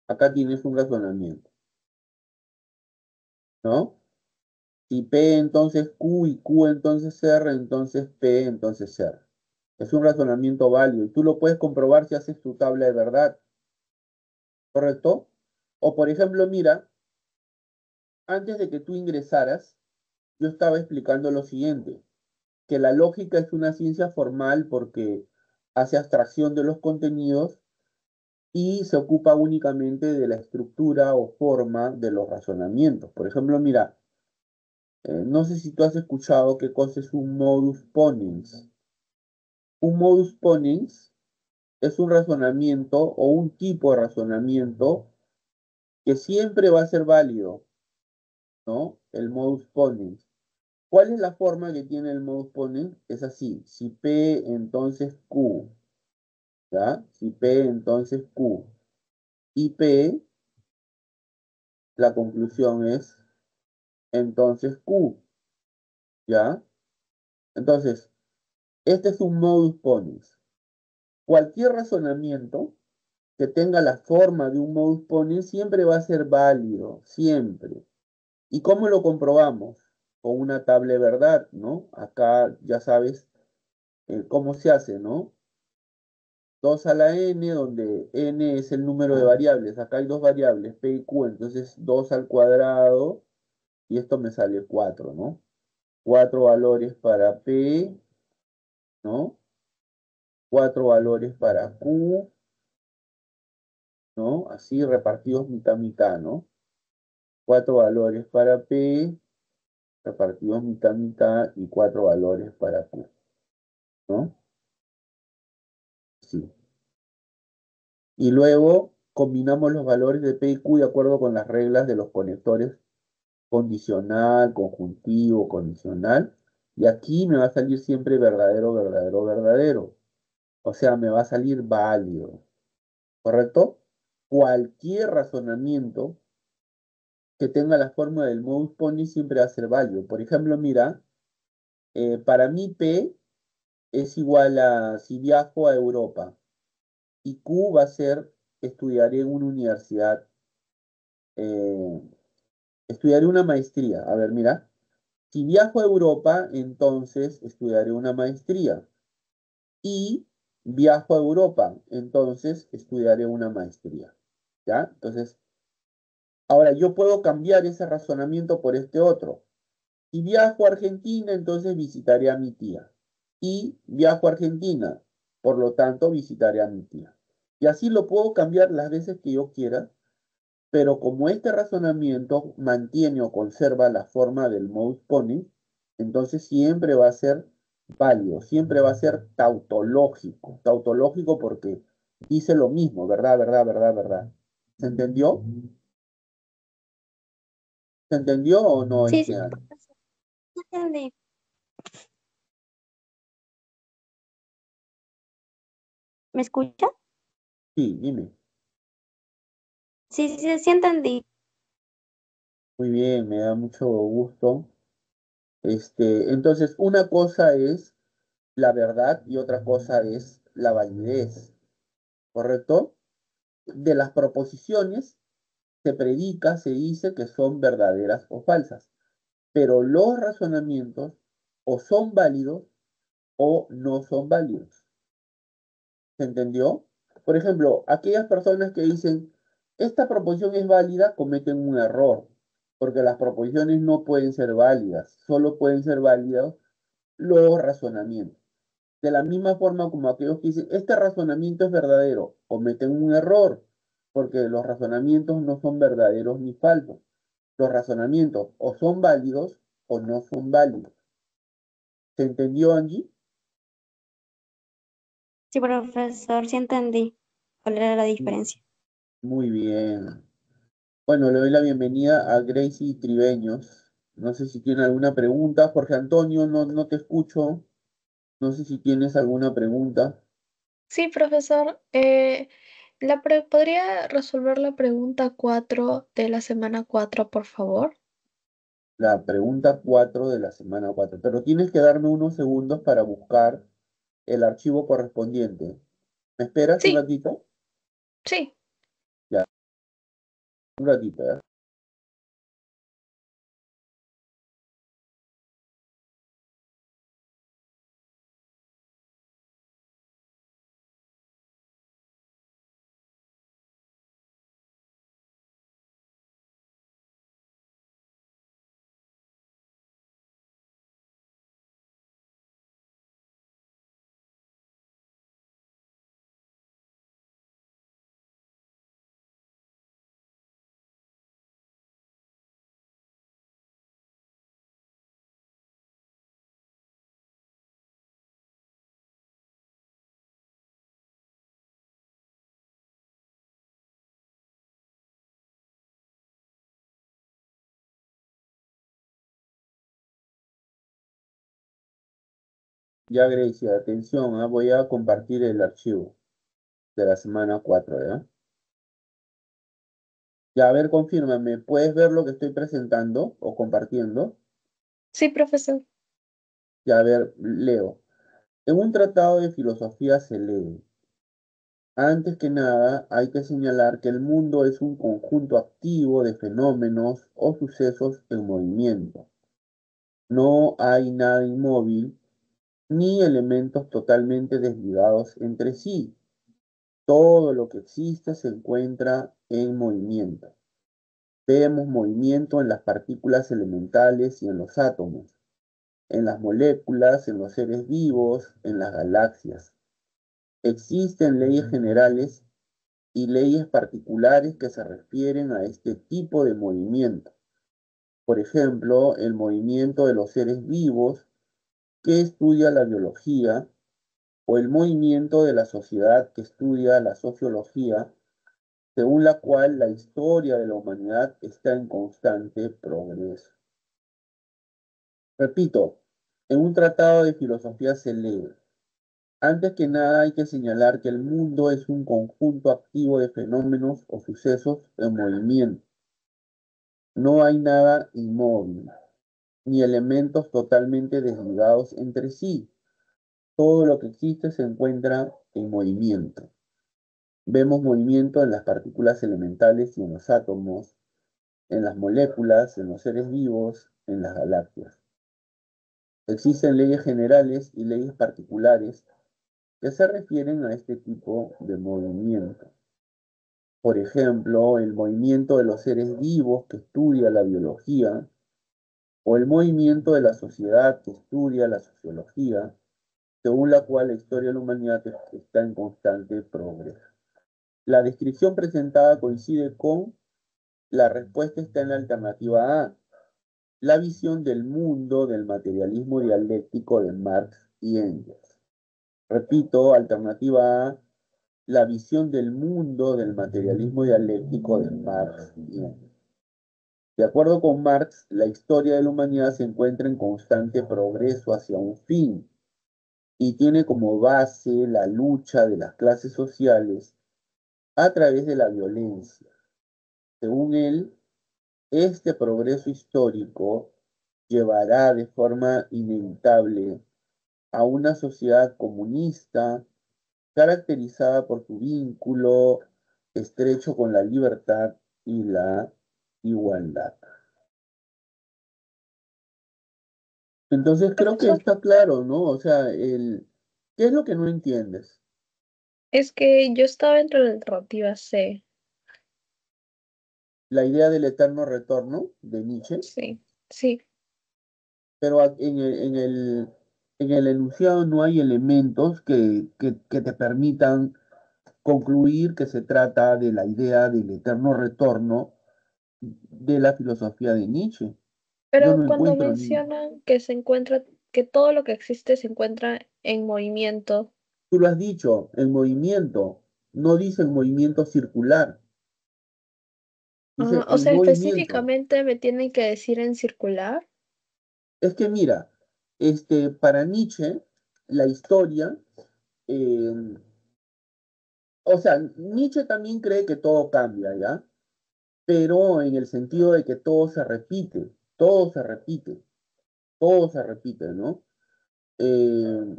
acá tienes un razonamiento, ¿no? Si P entonces Q y Q entonces R, entonces P entonces R. Es un razonamiento válido y tú lo puedes comprobar si haces tu tabla de verdad, ¿correcto? O por ejemplo, mira, antes de que tú ingresaras, yo estaba explicando lo siguiente, que la lógica es una ciencia formal porque hace abstracción de los contenidos y se ocupa únicamente de la estructura o forma de los razonamientos. Por ejemplo, mira, no sé si tú has escuchado qué cosa es un modus ponens. Un modus ponens es un razonamiento o un tipo de razonamiento que siempre va a ser válido, ¿no? El modus ponens. ¿Cuál es la forma que tiene el modus ponens? Es así, si P entonces Q, ¿ya? Si P entonces Q y P, la conclusión es entonces Q, ¿ya? Entonces, este es un modus ponens. Cualquier razonamiento que tenga la forma de un modus ponens siempre va a ser válido, siempre. ¿Y cómo lo comprobamos? Con una tabla de verdad, ¿no? Acá ya sabes cómo se hace, ¿no? 2 a la n, donde n es el número de variables. Acá hay dos variables, p y q, entonces 2 al cuadrado, y esto me sale 4, ¿no? 4 valores para p, ¿no? 4 valores para Q, ¿no? Así repartidos mitad, mitad, ¿no? 4 valores para P, repartidos mitad, mitad, y 4 valores para Q, ¿no? Sí. Y luego combinamos los valores de P y Q de acuerdo con las reglas de los conectores condicional, conjuntivo, condicional. Y aquí me va a salir siempre verdadero, verdadero, verdadero. O sea, me va a salir válido. ¿Correcto? Cualquier razonamiento que tenga la forma del modus ponens siempre va a ser válido. Por ejemplo, mira, para mí P es igual a si viajo a Europa. Y Q va a ser estudiaré en una universidad, eh, estudiaré una maestría. A ver, mira, si viajo a Europa, entonces estudiaré una maestría. Y viajo a Europa, entonces estudiaré una maestría. ¿Ya? Entonces, ahora yo puedo cambiar ese razonamiento por este otro. Si viajo a Argentina, entonces visitaré a mi tía. Y viajo a Argentina, por lo tanto visitaré a mi tía. Y así lo puedo cambiar las veces que yo quiera, pero como este razonamiento mantiene o conserva la forma del modus ponens, entonces siempre va a ser válido, siempre va a ser tautológico. Tautológico porque dice lo mismo, ¿verdad? ¿Verdad? ¿Verdad? ¿Verdad? ¿Se entendió? ¿Se entendió o no, Sí, sí, Ana? profesor, ya entendí. ¿Me escucha? Sí, dime. Sí, sí, sí, sí entendí. Muy bien, me da mucho gusto. Entonces, una cosa es la verdad y otra cosa es la validez, ¿correcto? De las proposiciones se predica, se dice que son verdaderas o falsas, pero los razonamientos o son válidos o no son válidos. ¿Se entendió? Por ejemplo, aquellas personas que dicen, esta proposición es válida, cometen un error, porque las proposiciones no pueden ser válidas, solo pueden ser válidos los razonamientos. De la misma forma como aquellos que dicen, este razonamiento es verdadero, cometen un error, porque los razonamientos no son verdaderos ni falsos. Los razonamientos o son válidos o no son válidos. ¿Se entendió, Angie? Sí, profesor, sí entendí cuál era la diferencia. Muy bien. Bueno, le doy la bienvenida a Gracie Tribeños. No sé si tiene alguna pregunta. Jorge Antonio, no te escucho. No sé si tienes alguna pregunta. Sí, profesor. ¿Podría resolver la pregunta 4 de la semana 4, por favor? La pregunta 4 de la semana 4. Pero tienes que darme unos segundos para buscar el archivo correspondiente. ¿Me esperas un Sí, ratito? sí. Ya, un ratito, ¿eh? Ya, Grecia, atención, ¿ah? Voy a compartir el archivo de la semana 4, ¿ya? Ya, a ver, confírmame, ¿puedes ver lo que estoy presentando o compartiendo? Sí, profesor. Ya, a ver, leo. En un tratado de filosofía se lee, antes que nada, hay que señalar que el mundo es un conjunto activo de fenómenos o sucesos en movimiento. No hay nada inmóvil ni elementos totalmente desligados entre sí. Todo lo que existe se encuentra en movimiento. Vemos movimiento en las partículas elementales y en los átomos, en las moléculas, en los seres vivos, en las galaxias. Existen leyes generales y leyes particulares que se refieren a este tipo de movimiento. Por ejemplo, el movimiento de los seres vivos que estudia la biología o el movimiento de la sociedad que estudia la sociología, según la cual la historia de la humanidad está en constante progreso. Repito, en un tratado de filosofía se lee: antes que nada hay que señalar que el mundo es un conjunto activo de fenómenos o sucesos en movimiento. No hay nada inmóvil, ni elementos totalmente desligados entre sí. Todo lo que existe se encuentra en movimiento. Vemos movimiento en las partículas elementales y en los átomos, en las moléculas, en los seres vivos, en las galaxias. Existen leyes generales y leyes particulares que se refieren a este tipo de movimiento. Por ejemplo, el movimiento de los seres vivos que estudia la biología, o el movimiento de la sociedad que estudia la sociología, según la cual la historia de la humanidad está en constante progreso. La descripción presentada coincide con la respuesta. Está en la alternativa A, la visión del mundo del materialismo dialéctico de Marx y Engels. Repito, alternativa A, la visión del mundo del materialismo dialéctico de Marx y Engels. De acuerdo con Marx, la historia de la humanidad se encuentra en constante progreso hacia un fin y tiene como base la lucha de las clases sociales a través de la violencia. Según él, este progreso histórico llevará de forma inevitable a una sociedad comunista caracterizada por su vínculo estrecho con la libertad y la igualdad. Entonces creo que Profesor, está claro, ¿no? O sea, ¿qué es lo que no entiendes? es que yo estaba entre la alternativa C. La idea del eterno retorno de Nietzsche, Sí, sí. pero en el enunciado no hay elementos que te permitan concluir que se trata de la idea del eterno retorno de la filosofía de Nietzsche. Yo Pero no cuando encuentro ni... mencionan que se encuentra, que todo lo que existe se encuentra en movimiento, Tú lo has dicho, en movimiento, no dice en movimiento circular, dice o en sea, movimiento. específicamente me tienen que decir en circular. Es que mira, para Nietzsche, la historia, eh, o sea, Nietzsche también cree que todo cambia, ¿ya? Pero en el sentido de que todo se repite, todo se repite, todo se repite, ¿no? Eh,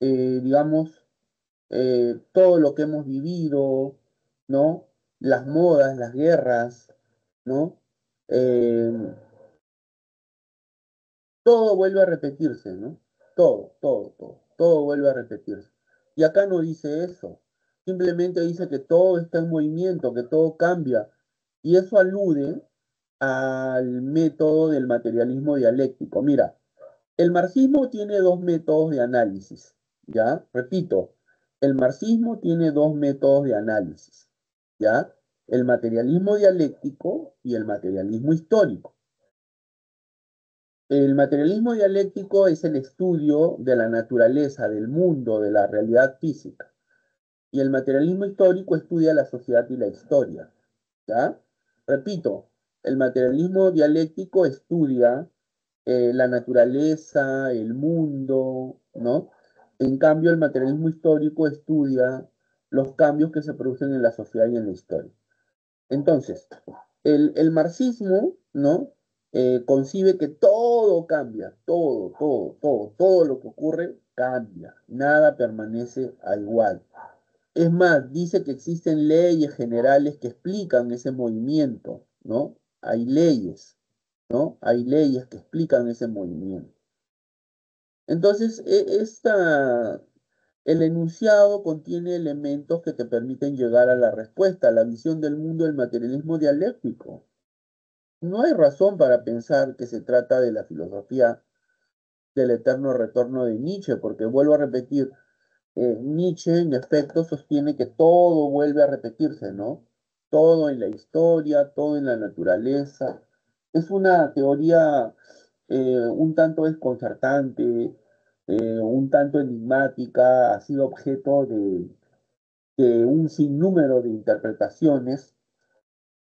digamos, todo lo que hemos vivido, ¿no? Las modas, las guerras, ¿no? Eh, todo vuelve a repetirse, ¿no? Todo vuelve a repetirse. Y acá no dice eso. Simplemente dice que todo está en movimiento, que todo cambia. Y eso alude al método del materialismo dialéctico. Mira, el marxismo tiene dos métodos de análisis, ¿ya? Repito, el marxismo tiene dos métodos de análisis, ¿ya? El materialismo dialéctico y el materialismo histórico. El materialismo dialéctico es el estudio de la naturaleza, del mundo, de la realidad física. Y el materialismo histórico estudia la sociedad y la historia, ¿ya? Repito, el materialismo dialéctico estudia la naturaleza, el mundo, ¿no? En cambio, el materialismo histórico estudia los cambios que se producen en la sociedad y en la historia. Entonces, el marxismo, ¿no? Concibe que todo cambia, todo lo que ocurre cambia, nada permanece a igual. Es más, dice que existen leyes generales que explican ese movimiento, ¿no? Hay leyes, ¿no? Hay leyes que explican ese movimiento. Entonces, el enunciado contiene elementos que te permiten llegar a la respuesta, a la visión del mundo del materialismo dialéctico. No hay razón para pensar que se trata de la filosofía del eterno retorno de Nietzsche, porque vuelvo a repetir, Nietzsche, en efecto, sostiene que todo vuelve a repetirse, ¿no? Todo en la historia, todo en la naturaleza. Es una teoría un tanto desconcertante, un tanto enigmática, ha sido objeto de un sinnúmero de interpretaciones.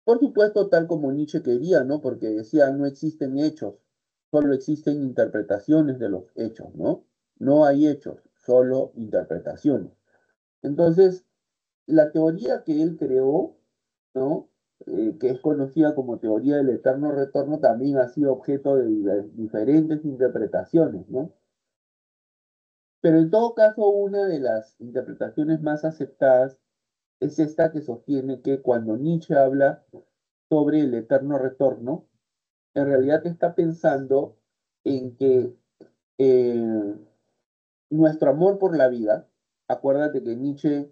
Por supuesto, tal como Nietzsche quería, ¿no? Porque decía, no existen hechos, solo existen interpretaciones de los hechos, ¿no? No hay hechos, solo interpretaciones. Entonces, la teoría que él creó, ¿no? Que es conocida como teoría del eterno retorno, también ha sido objeto de diferentes interpretaciones, ¿no? Pero en todo caso, una de las interpretaciones más aceptadas es esta que sostiene que cuando Nietzsche habla sobre el eterno retorno, en realidad está pensando en que eh, nuestro amor por la vida, acuérdate que Nietzsche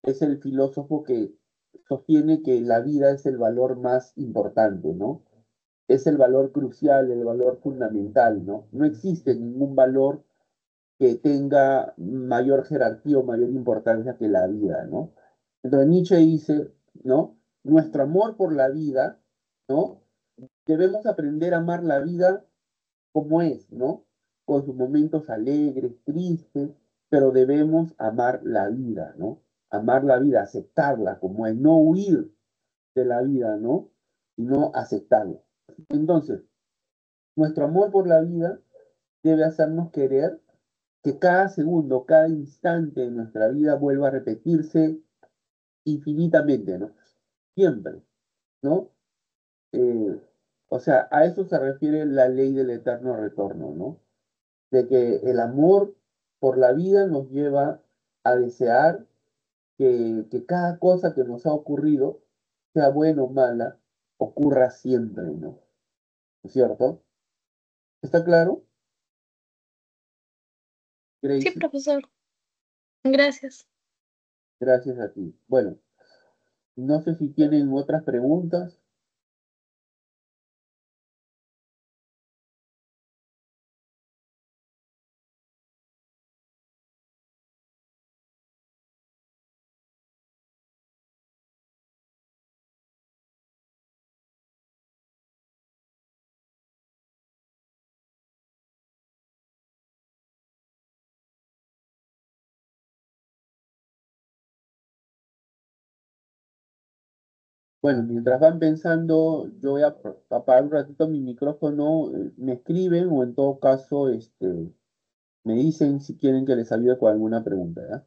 es el filósofo que sostiene que la vida es el valor más importante, ¿no? Es el valor crucial, el valor fundamental, ¿no? No existe ningún valor que tenga mayor jerarquía o mayor importancia que la vida, ¿no? Entonces Nietzsche dice, ¿no? Nuestro amor por la vida, ¿no? Debemos aprender a amar la vida como es, ¿no? Con sus momentos alegres, tristes, pero debemos amar la vida, ¿no? Amar la vida, aceptarla como es, no huir de la vida, ¿no? Sino aceptarla. Entonces, nuestro amor por la vida debe hacernos querer que cada segundo, cada instante de nuestra vida vuelva a repetirse infinitamente, ¿no? Siempre, ¿no? Eh, o sea, a eso se refiere la ley del eterno retorno, ¿no? De que el amor por la vida nos lleva a desear que cada cosa que nos ha ocurrido, sea buena o mala, ocurra siempre, ¿no? ¿Es cierto? ¿Está claro, Sí, Gracie? profesor. Gracias. Gracias a ti. Bueno, no sé si tienen otras preguntas. Bueno, mientras van pensando, yo voy a apagar un ratito mi micrófono, me escriben o en todo caso, me dicen si quieren que les ayude con alguna pregunta, ¿ya?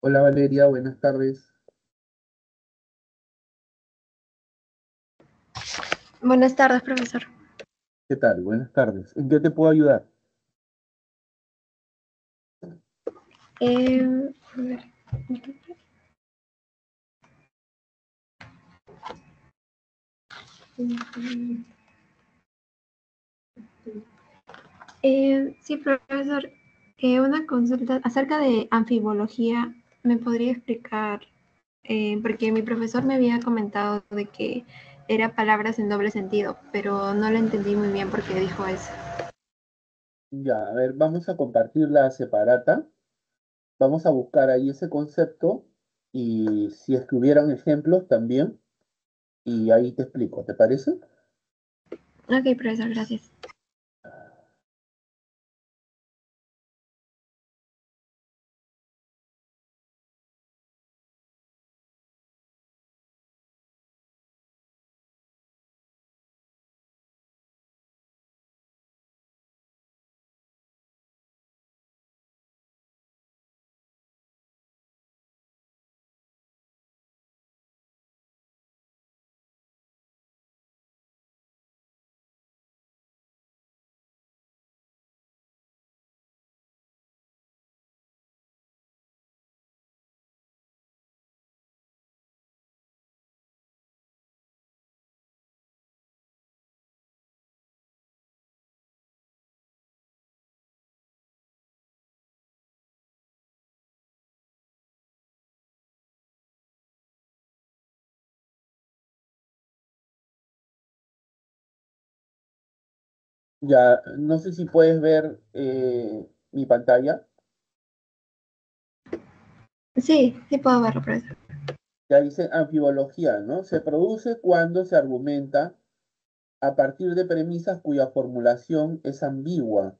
Hola Valeria, buenas tardes. Buenas tardes, profesor. ¿Qué tal? Buenas tardes. ¿En qué te puedo ayudar? A ver. Sí, profesor. Una consulta acerca de anfibología. ¿Me podría explicar? Porque mi profesor me había comentado de que era palabras en doble sentido, pero no lo entendí muy bien por qué dijo eso. Ya, a ver, vamos a compartir la separata. Vamos a buscar ahí ese concepto y si es que hubieran ejemplos también, y ahí te explico, ¿te parece? Ok, profesor, gracias. Ya, no sé si puedes ver mi pantalla. Sí, sí puedo verlo, profesor. Ya dice anfibología, ¿no? Se produce cuando se argumenta a partir de premisas cuya formulación es ambigua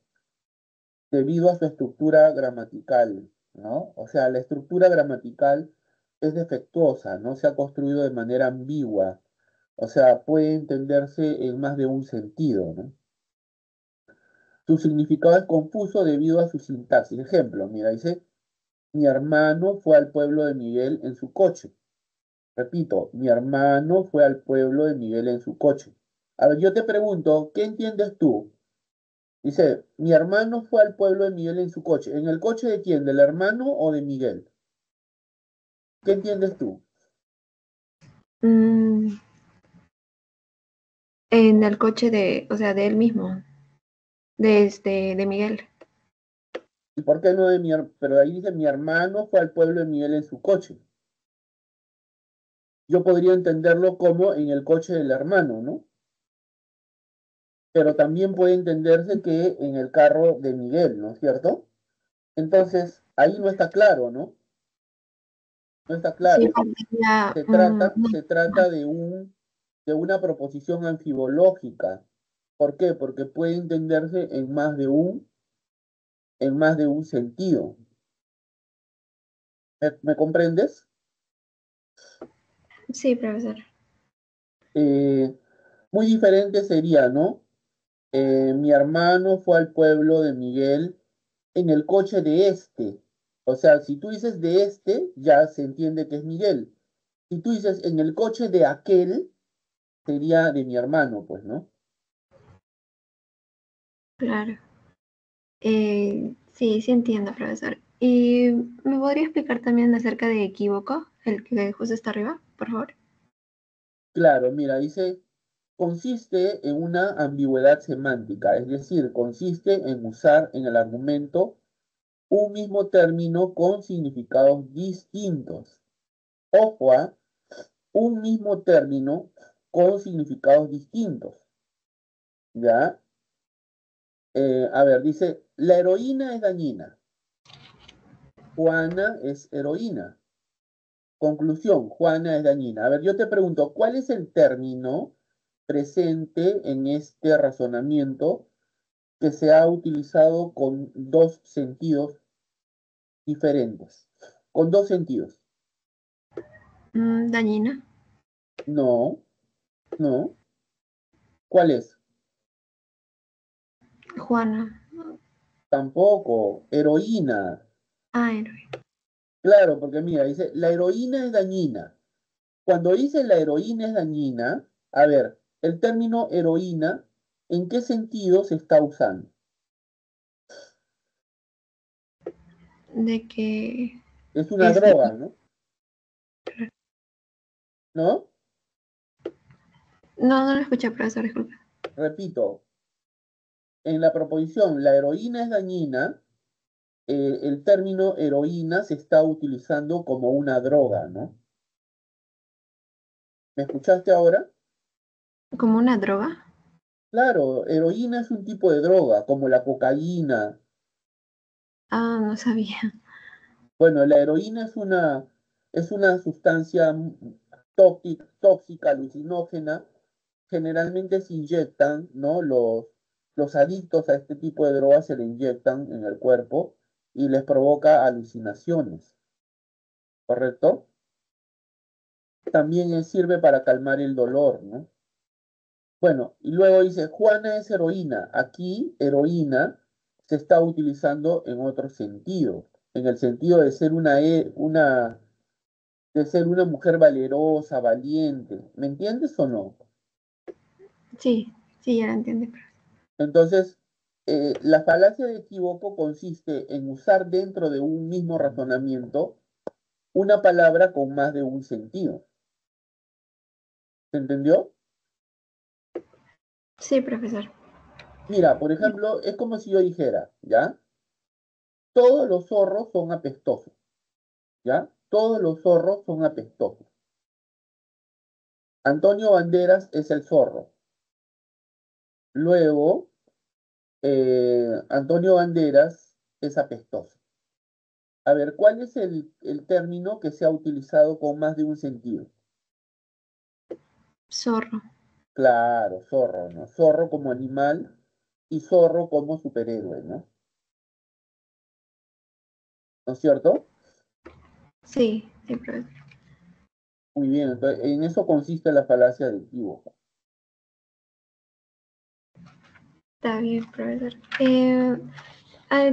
debido a su estructura gramatical, ¿no? O sea, la estructura gramatical es defectuosa, ¿no? Se ha construido de manera ambigua, o sea, puede entenderse en más de un sentido, ¿no? Su significado es confuso debido a su sintaxis. Ejemplo, mira, dice, mi hermano fue al pueblo de Miguel en su coche. Repito, mi hermano fue al pueblo de Miguel en su coche. A ver, yo te pregunto, ¿qué entiendes tú? Dice, mi hermano fue al pueblo de Miguel en su coche. ¿En el coche de quién? ¿Del hermano o de Miguel? ¿Qué entiendes tú? Mm, en el coche de, o sea, de él mismo, de Miguel. ¿Y por qué no de mi hermano? Pero ahí dice, mi hermano fue al pueblo de Miguel en su coche. Yo podría entenderlo como en el coche del hermano, ¿no? Pero también puede entenderse que en el carro de Miguel, ¿no es cierto? Entonces, ahí no está claro, ¿no? No está Sí, claro. porque ya, Se trata de una proposición anfibológica. ¿Por qué? Porque puede entenderse en más de un sentido. ¿Me comprendes? sí, profesor. Eh, Muy diferente sería, ¿no? Mi hermano fue al pueblo de Miguel en el coche de este. O sea, si tú dices de este, ya se entiende que es Miguel. Si tú dices en el coche de aquel, sería de mi hermano, pues, ¿no? Claro. Sí, sí entiendo, profesor. ¿Y me podría explicar también acerca de equívoco, el que justo está arriba, por favor? Claro, mira, dice, consiste en una ambigüedad semántica, es decir, consiste en usar en el argumento un mismo término con significados distintos. Ojo, un mismo término con significados distintos. ¿Ya? A ver, dice, la heroína es dañina. Juana es heroína. Conclusión, Juana es dañina. A ver, yo te pregunto, ¿cuál es el término presente en este razonamiento que se ha utilizado con dos sentidos diferentes? Con dos sentidos. Dañina. No, no. ¿Cuál es? Juana. Tampoco. Heroína. Ah, héroe. Claro, porque mira, dice, la heroína es dañina. Cuando dice la heroína es dañina, a ver, el término heroína, ¿en qué sentido se está usando? De que Es una es... droga, ¿no? ¿No? No, no lo escuché, profesor, disculpe. Repito, en la proposición la heroína es dañina, el término heroína se está utilizando como una droga, ¿no? ¿Me escuchaste ahora? ¿Como una droga? Claro, heroína es un tipo de droga, como la cocaína. Ah, no sabía. Bueno, la heroína es una sustancia tóxica, alucinógena. Generalmente se inyectan, ¿no? Los adictos a este tipo de drogas se le inyectan en el cuerpo y les provoca alucinaciones, ¿correcto? También sirve para calmar el dolor, ¿no? Bueno, y luego dice, Juana es heroína. Aquí, heroína se está utilizando en otro sentido, en el sentido de ser de ser una mujer valerosa, valiente. ¿Me entiendes o no? Sí, sí, ya lo entiendo, profe. Entonces, la falacia de equívoco consiste en usar dentro de un mismo razonamiento una palabra con más de un sentido. ¿Se entendió? Sí, profesor. Mira, por ejemplo, es como si yo dijera, ¿ya? Todos los zorros son apestosos, ¿ya? Todos los zorros son apestosos. Antonio Banderas es el zorro. Luego, Antonio Banderas es apestoso. A ver, ¿cuál es el término que se ha utilizado con más de un sentido? Zorro. Claro, zorro, ¿no? Zorro como animal y zorro como superhéroe, ¿no? ¿No es cierto? Sí, sí, profesor. Muy bien, entonces, en eso consiste la falacia del equívoco. Está bien, profesor.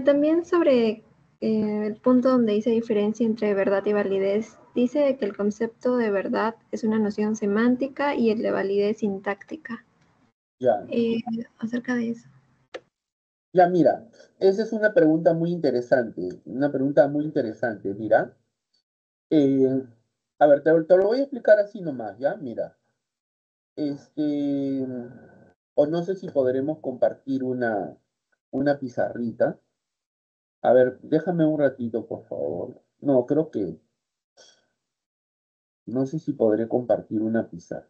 También sobre el punto donde dice diferencia entre verdad y validez, dice que el concepto de verdad es una noción semántica y el de validez sintáctica. Ya, Eh, Acerca de eso. ya, mira, esa es una pregunta muy interesante, mira. Eh, a ver, te lo voy a explicar así nomás, ¿ya? Mira, este, o no sé si podremos compartir una pizarrita. A ver, déjame un ratito, por favor. No, creo que, no sé si podré compartir una pizarra.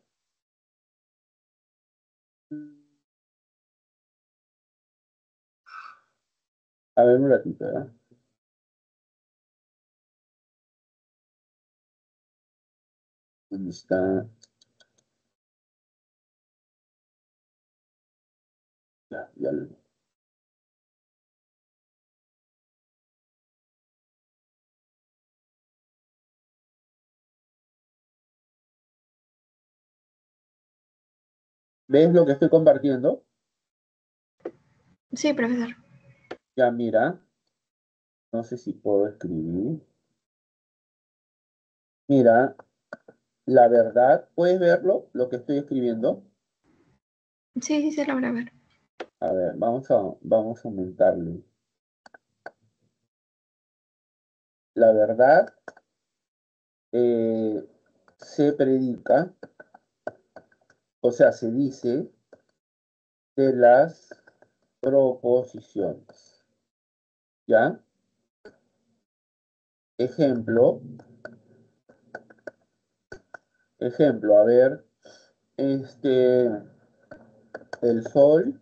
A ver, un ratito, ¿ya? ¿Dónde está? Ya, ya lo... ¿Ves lo que estoy compartiendo? Sí, profesor. Ya, mira, no sé si puedo escribir. Mira, la verdad, ¿puedes verlo, lo que estoy escribiendo? Sí, sí, se logra ver. A ver, vamos a aumentarle. La verdad eh, se predica, o sea, se dice de las proposiciones. ¿Ya? Ejemplo, a ver, este, el sol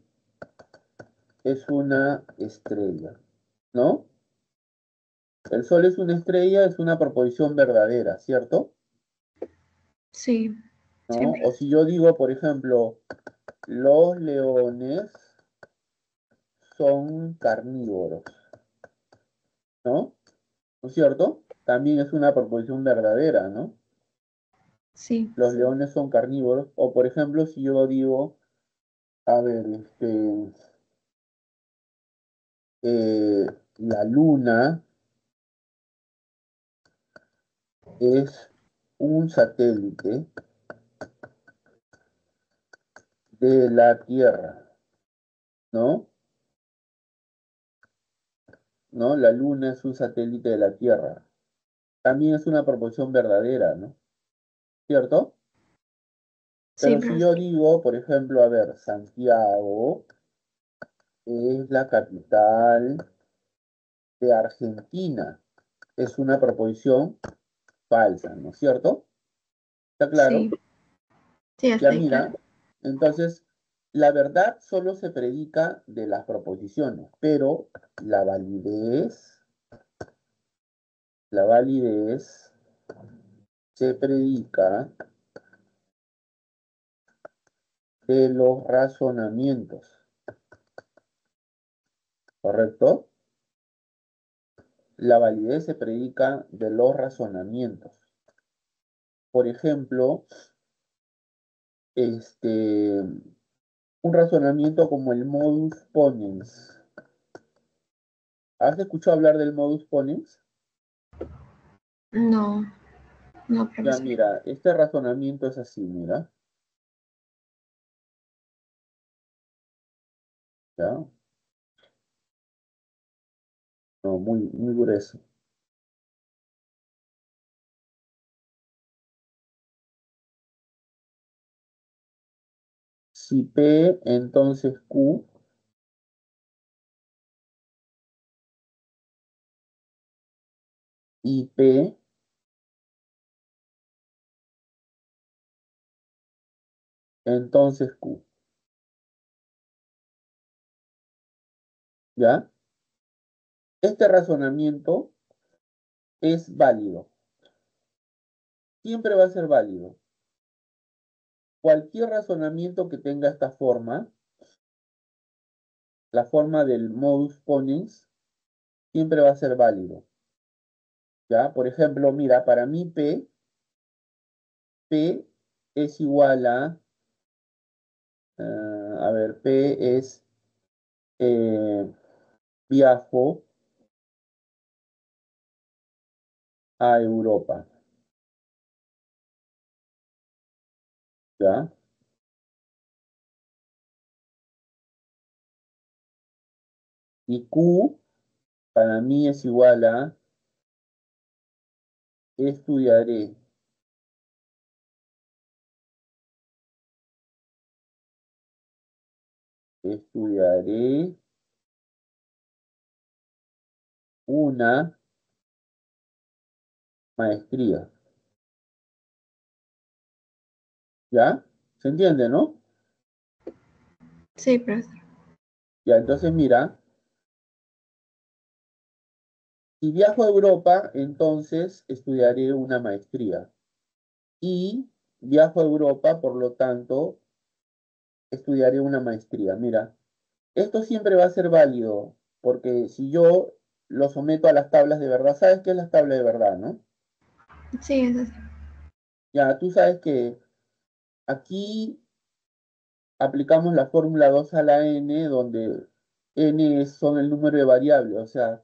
es una estrella, ¿no? El sol es una estrella, es una proposición verdadera, ¿cierto? Sí, ¿No? siempre. O si yo digo, por ejemplo, los leones son carnívoros, ¿no? ¿No es cierto? También es una proposición verdadera, ¿no? Sí. Los leones son carnívoros. O por ejemplo, si yo digo, a ver, eh, la luna es un satélite de la Tierra, ¿no? ¿No? La Luna es un satélite de la Tierra. También es una proposición verdadera, ¿no? ¿Cierto? Sí, Pero si yo profesor. digo, por ejemplo, a ver, Santiago es la capital de Argentina, es una proposición falsa, ¿no es cierto? ¿Está claro? Sí, sí, Ya hasta ahí, mira, claro. entonces, la verdad solo se predica de las proposiciones, pero la validez, la validez se predica de los razonamientos, ¿correcto? La validez se predica de los razonamientos. Por ejemplo, un razonamiento como el modus ponens. ¿Has escuchado hablar del modus ponens? No, no, Ya, profesor. mira, este razonamiento es así, mira, ¿ya? No, muy grueso. Si P, entonces Q, y P, entonces Q, ¿ya? Este razonamiento es válido, siempre va a ser válido. Cualquier razonamiento que tenga esta forma, la forma del modus ponens, siempre va a ser válido, ¿ya? Por ejemplo, mira, para mí P es igual a ver, P es eh, viajo a Europa, ¿ya? Y Q para mí es igual a estudiaré, estudiaré una maestría, ¿ya? ¿Se entiende, no? Sí, profesor. Ya, entonces mira, si viajo a Europa, entonces estudiaré una maestría. Y viajo a Europa, por lo tanto, estudiaré una maestría. Mira, esto siempre va a ser válido, porque si yo lo someto a las tablas de verdad, ¿sabes qué es la tabla de verdad, no? Sí, es así. Ya, tú sabes que aquí aplicamos la fórmula 2 a la n, donde son el número de variables, o sea,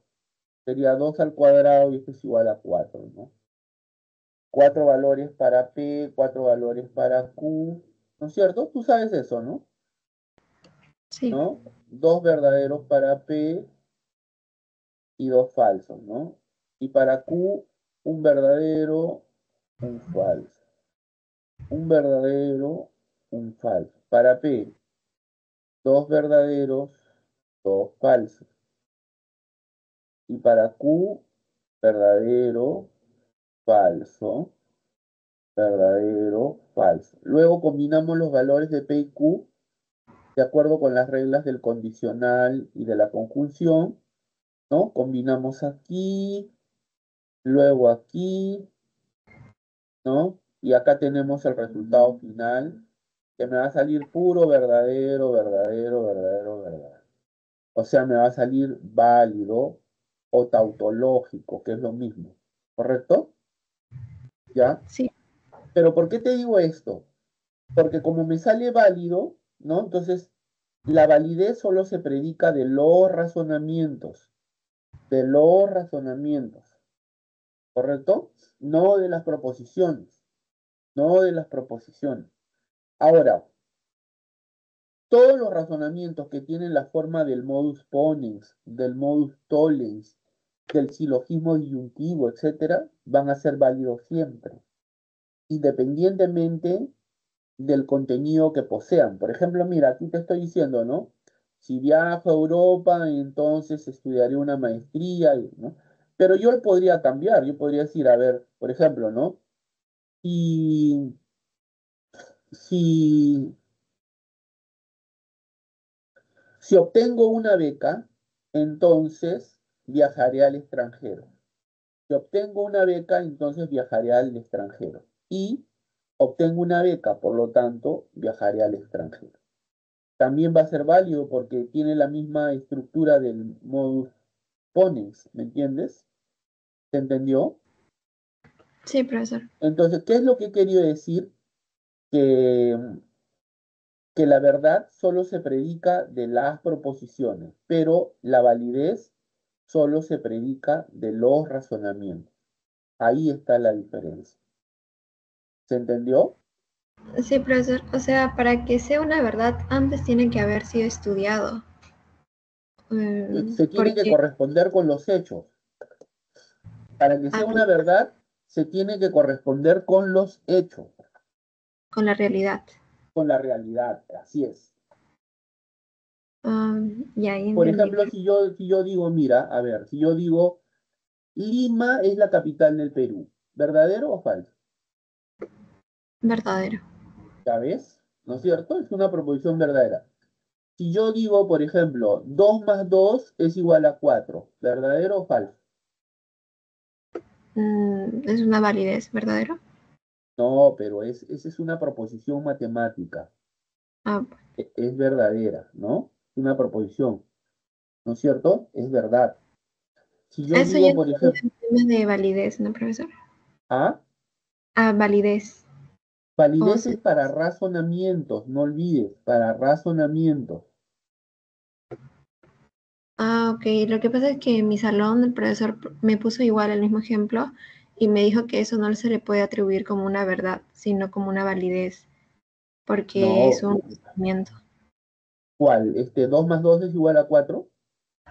sería 2 al cuadrado y esto es igual a 4, ¿no? 4 valores para P, 4 valores para Q, ¿no es cierto? Tú sabes eso, ¿no? Sí, ¿No? Dos verdaderos para P y dos falsos, ¿no? Y para Q, un verdadero, un falso. Un verdadero, un falso. Para P, dos verdaderos, dos falsos. Y para Q, verdadero, falso, verdadero, falso. Luego combinamos los valores de P y Q de acuerdo con las reglas del condicional y de la conjunción, ¿no? Combinamos aquí, luego aquí, ¿no? Y acá tenemos el resultado final, que me va a salir puro, verdadero, verdadero, verdadero, verdadero. O sea, me va a salir válido o tautológico, que es lo mismo. ¿Correcto? ¿Ya? sí, Pero ¿por qué te digo esto? Porque como me sale válido, ¿no? Entonces, la validez solo se predica de los razonamientos, de los razonamientos. ¿correcto? No de las proposiciones, no de las proposiciones. Ahora, todos los razonamientos que tienen la forma del modus ponens, del modus tollens, del silogismo disyuntivo, etcétera, van a ser válidos siempre, independientemente del contenido que posean. Por ejemplo, mira, aquí te estoy diciendo, ¿no? Si viajo a Europa, entonces estudiaré una maestría, ¿no? Pero yo lo podría cambiar, yo podría decir, a ver, por ejemplo, ¿no? Si, si, si obtengo una beca, entonces viajaré al extranjero. Si obtengo una beca, entonces viajaré al extranjero. Y obtengo una beca, por lo tanto, viajaré al extranjero. También va a ser válido porque tiene la misma estructura del modus ponens, ¿me entiendes? ¿Se entendió? Sí, profesor. Entonces, ¿qué es lo que he querido decir? Que, que la verdad solo se predica de las proposiciones, pero la validez solo se predica de los razonamientos. Ahí está la diferencia. ¿Se entendió? Sí, profesor. O sea, para que sea una verdad, antes tiene que haber sido estudiado. Se tiene que Porque corresponder con los hechos. Para que sea una verdad, se tiene que corresponder con los hechos, con la realidad. con la realidad. Así es. Ya ahí Por entendí. ejemplo, si yo digo, mira, a ver, si yo digo, Lima es la capital del Perú, ¿verdadero o falso? Verdadero. ¿Ya ves? ¿No es cierto? Es una proposición verdadera. Si yo digo, por ejemplo, 2 más 2 es igual a 4, ¿verdadero o falso? Es una validez, ¿verdadero? No, pero esa es una proposición matemática. Ah, Es verdadera, ¿no? Una proposición, ¿no es cierto? Es verdad. Si yo eso ya digo, no por es ejemplo, un tema de validez, ¿no, profesor? A, Ah, validez. O validez sea, es para razonamientos, no olvides, para razonamientos. ok. Lo que pasa es que en mi salón el profesor me puso igual el mismo ejemplo y me dijo que eso no se le puede atribuir como una verdad, sino como una validez, porque es No, un razonamiento. ¿cuál? ¿2 más 2 es igual a 4?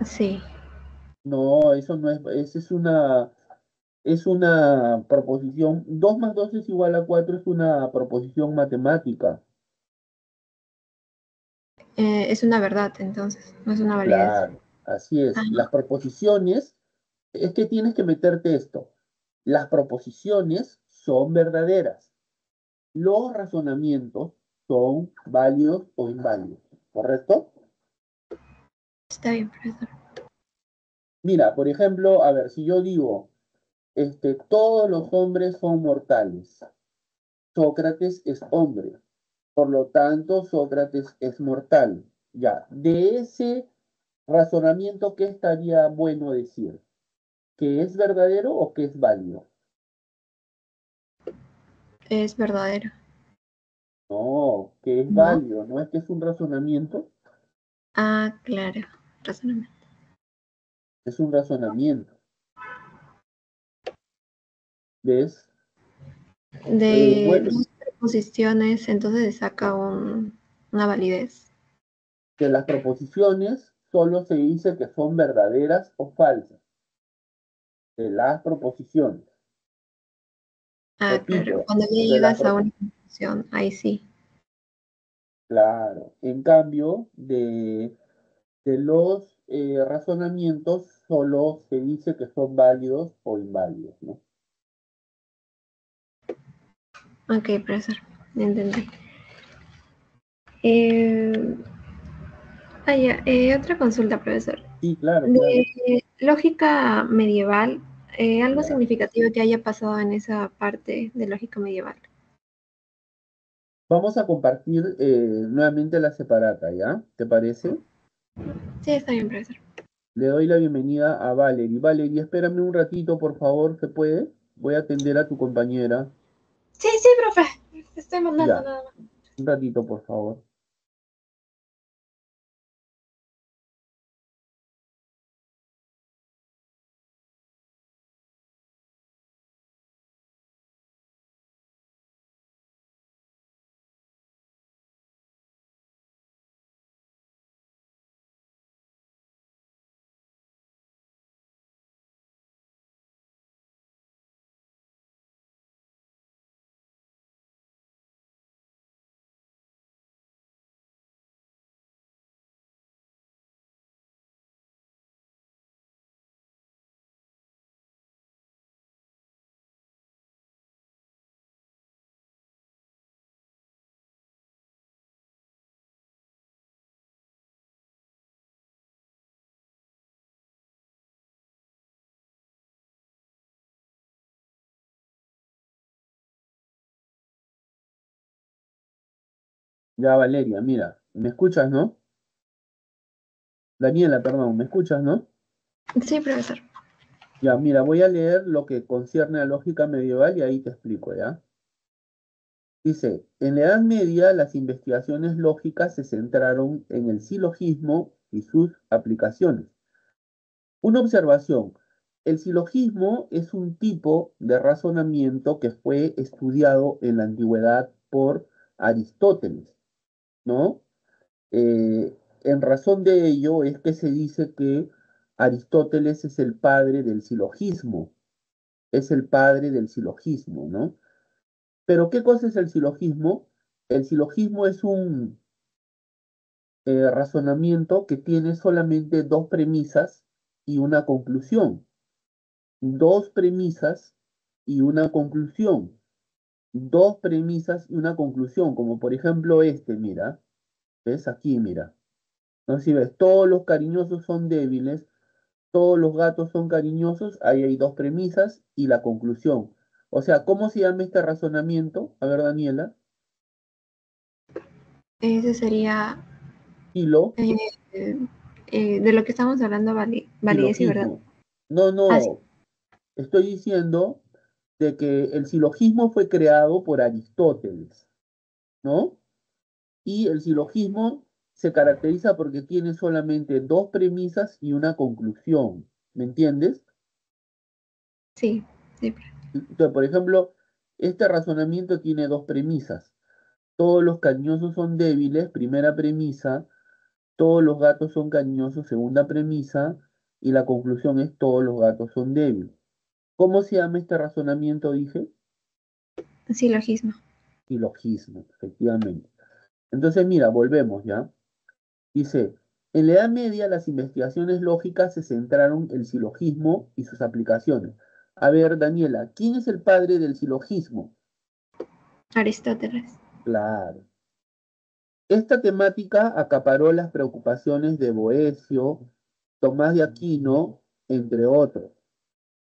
Sí. No, eso no es, esa es una proposición. 2 más 2 es igual a 4 es una proposición matemática. Es una verdad, entonces, no es una validez. Claro, así Ah, es. Las proposiciones, es que tienes que meterte esto. Las proposiciones son verdaderas. Los razonamientos son válidos o inválidos, ¿correcto? está bien, profesor. Mira, por ejemplo, a ver, si yo digo, todos los hombres son mortales. Sócrates es hombre, por lo tanto, Sócrates es mortal. Ya, de ese razonamiento, ¿qué estaría bueno decir? ¿Que es verdadero o que es válido? Es verdadero, No, que es ¿no? válido, no es que es un razonamiento, Ah, claro, razonamiento. es un razonamiento. ¿Ves? De Bueno, dos preposiciones, entonces se saca una validez. que las proposiciones solo se dice que son verdaderas o falsas. De las proposiciones. Ah, claro, Repito, cuando ya de las llegas a proposiciones. una conclusión, ahí sí. Claro. En cambio, de los razonamientos solo se dice que son válidos o inválidos, ¿no? Ok, profesor, entendí. Eh, otra consulta, profesor. Sí, claro, claro. De lógica medieval, algo Ya. significativo que haya pasado en esa parte de lógica medieval. Vamos a compartir nuevamente la separata, ¿ya? ¿Te parece? Sí, está bien, profesor. Le doy la bienvenida a Valerie. Valerie, espérame un ratito, por favor, ¿se puede? Voy a atender a tu compañera. Sí, sí, profe. Estoy mandando Ya, nada más. un ratito, por favor. Ya, Valeria, mira, ¿me escuchas, no? Daniela, perdón, ¿me escuchas, no? Sí, profesor. Ya, mira, voy a leer lo que concierne a lógica medieval y ahí te explico, ¿ya? Dice, en la Edad Media las investigaciones lógicas se centraron en el silogismo y sus aplicaciones. Una observación, el silogismo es un tipo de razonamiento que fue estudiado en la antigüedad por Aristóteles, ¿no? En razón de ello es que se dice que Aristóteles es el padre del silogismo, es el padre del silogismo, ¿no? Pero ¿qué cosa es el silogismo? El silogismo es un razonamiento que tiene solamente dos premisas y una conclusión. Dos premisas y una conclusión. Dos premisas y una conclusión, como por ejemplo este, mira. ¿Ves? Aquí, mira. No sé si ves, todos los cariñosos son débiles, todos los gatos son cariñosos, ahí hay dos premisas y la conclusión. O sea, ¿cómo se llama este razonamiento? A ver, Daniela. Ese sería Hilo, eh, de lo que estamos hablando, validez y verdad. silogismo. No, Ah, sí. no, estoy diciendo de que el silogismo fue creado por Aristóteles, ¿no? Y el silogismo se caracteriza porque tiene solamente dos premisas y una conclusión. ¿Me entiendes? Sí, sí, Entonces, por ejemplo, este razonamiento tiene dos premisas. Todos los cariñosos son débiles, primera premisa. Todos los gatos son cariñosos, segunda premisa. Y la conclusión es todos los gatos son débiles. ¿Cómo se llama este razonamiento? Dije, silogismo. silogismo, efectivamente. Entonces, mira, volvemos ya. Dice, en la Edad Media las investigaciones lógicas se centraron en el silogismo y sus aplicaciones. A ver, Daniela, ¿quién es el padre del silogismo? Aristóteles. Claro. Esta temática acaparó las preocupaciones de Boecio, Tomás de Aquino, entre otros.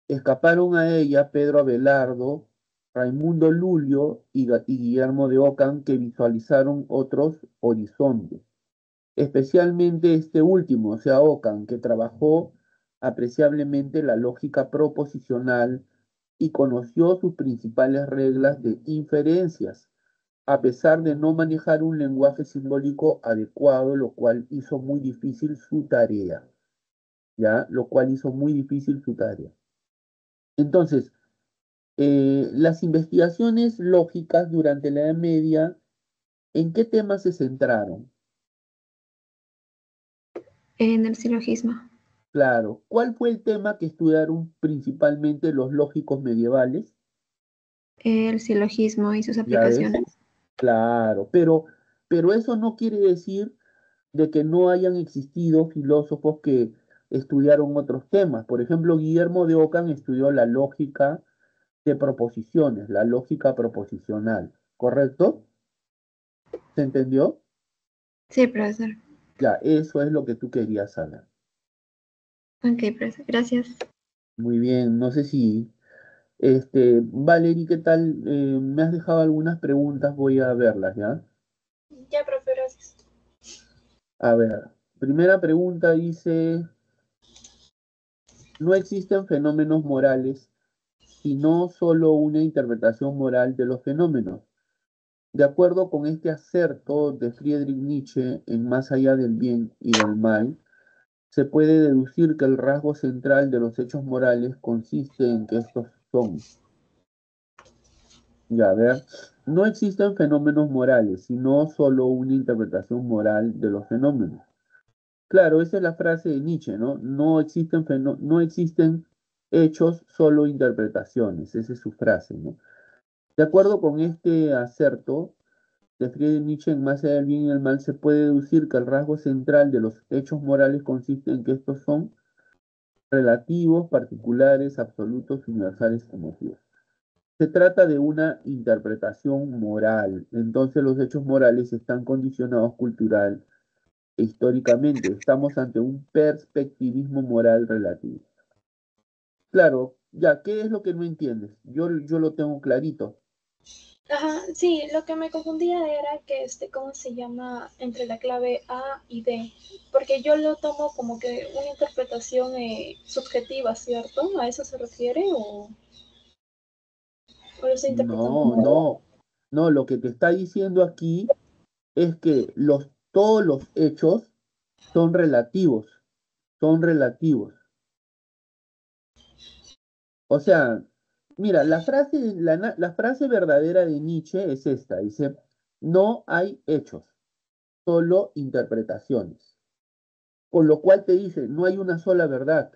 Escaparon a ella Pedro Abelardo, Raimundo Lulio y Guillermo de Ockham, que visualizaron otros horizontes. Especialmente este último, o sea, Ockham, que trabajó apreciablemente la lógica proposicional y conoció sus principales reglas de inferencias, a pesar de no manejar un lenguaje simbólico adecuado, lo cual hizo muy difícil su tarea, ¿ya? Lo cual hizo muy difícil su tarea. Entonces, las investigaciones lógicas durante la Edad Media, ¿en qué temas se centraron? En el silogismo. Claro, ¿cuál fue el tema que estudiaron principalmente los lógicos medievales? El silogismo y sus Ya ves, aplicaciones. claro, pero eso no quiere decir de que no hayan existido filósofos que estudiaron otros temas. Por ejemplo, Guillermo de Ockham estudió la lógica de proposiciones, la lógica proposicional, ¿correcto? ¿Se entendió? Sí, profesor. Ya, eso es lo que tú querías saber. Ok, profesor. Gracias. Muy bien, no sé si, Valerie, ¿qué tal? Me has dejado algunas preguntas, voy a verlas, ¿ya? Ya, profe, gracias. A ver, primera pregunta dice, no existen fenómenos morales, sino solo una interpretación moral de los fenómenos. De acuerdo con este acerto de Friedrich Nietzsche en Más allá del bien y del mal, se puede deducir que el rasgo central de los hechos morales consiste en que estos son, ya a ver, no existen fenómenos morales, sino solo una interpretación moral de los fenómenos. Claro, esa es la frase de Nietzsche, ¿no? No existen hechos, solo interpretaciones. Esa es su frase, ¿no? De acuerdo con este acerto de Friedrich Nietzsche en Más allá del bien y el mal, se puede deducir que el rasgo central de los hechos morales consiste en que estos son relativos, particulares, absolutos, universales, emotivos. Se trata de una interpretación moral. Entonces los hechos morales están condicionados cultural e históricamente. Estamos ante un perspectivismo moral relativo. Claro, ya, ¿qué es lo que no entiendes? Yo lo tengo clarito. Ajá, sí, lo que me confundía era que, ¿cómo se llama? Entre la clave A y D, porque yo lo tomo como que una interpretación subjetiva, ¿cierto? ¿A eso se refiere o lo estoy interpretando No, mal? no, no, lo que te está diciendo aquí es que todos los hechos son relativos, son relativos. O sea, mira, la frase verdadera de Nietzsche es esta, dice, no hay hechos, solo interpretaciones. Con lo cual te dice, no hay una sola verdad,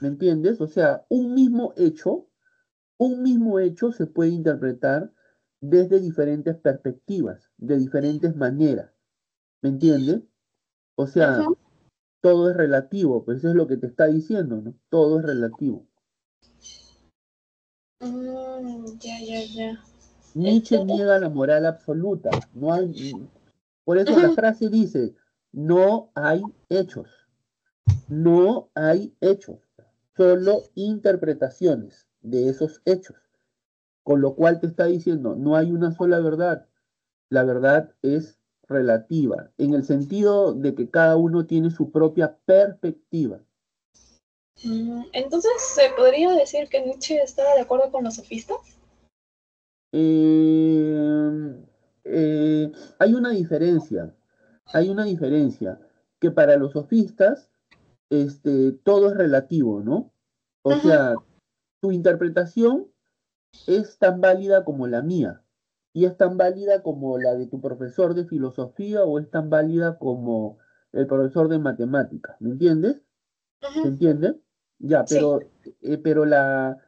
¿me entiendes? O sea, un mismo hecho se puede interpretar desde diferentes perspectivas, de diferentes maneras, ¿me entiendes? O sea, Ajá. todo es relativo, pues eso es lo que te está diciendo, ¿no? Todo es relativo. Ya, ya, ya. Nietzsche Entonces, niega la moral absoluta. Por eso la ujú. frase dice, no hay hechos, no hay hechos, solo interpretaciones de esos hechos. Con lo cual te está diciendo, no hay una sola verdad. La verdad es relativa, en el sentido de que cada uno tiene su propia perspectiva. Entonces, ¿se podría decir que Nietzsche estaba de acuerdo con los sofistas? Eh, hay hay una diferencia, que para los sofistas, todo es relativo, ¿no? O Ajá. sea, tu interpretación es tan válida como la mía, y es tan válida como la de tu profesor de filosofía, o es tan válida como el profesor de matemáticas, ¿me entiendes? ¿Se Ajá. entiende? Ya, Sí. pero la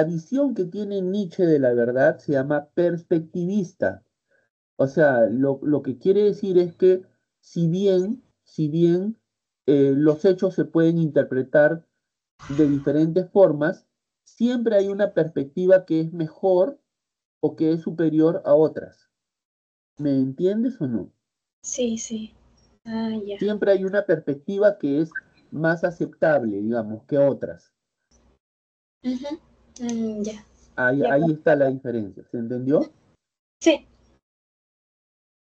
visión que tiene Nietzsche de la verdad se llama perspectivista. O sea, lo que quiere decir es que si bien los hechos se pueden interpretar de diferentes formas, siempre hay una perspectiva que es mejor o que es superior a otras. ¿Me entiendes o no? Sí, sí. Ah, ya. Siempre hay una perspectiva que es más aceptable, digamos, que otras. Ujú. Ya, ya. Ahí está la diferencia. ¿Se entendió? Sí.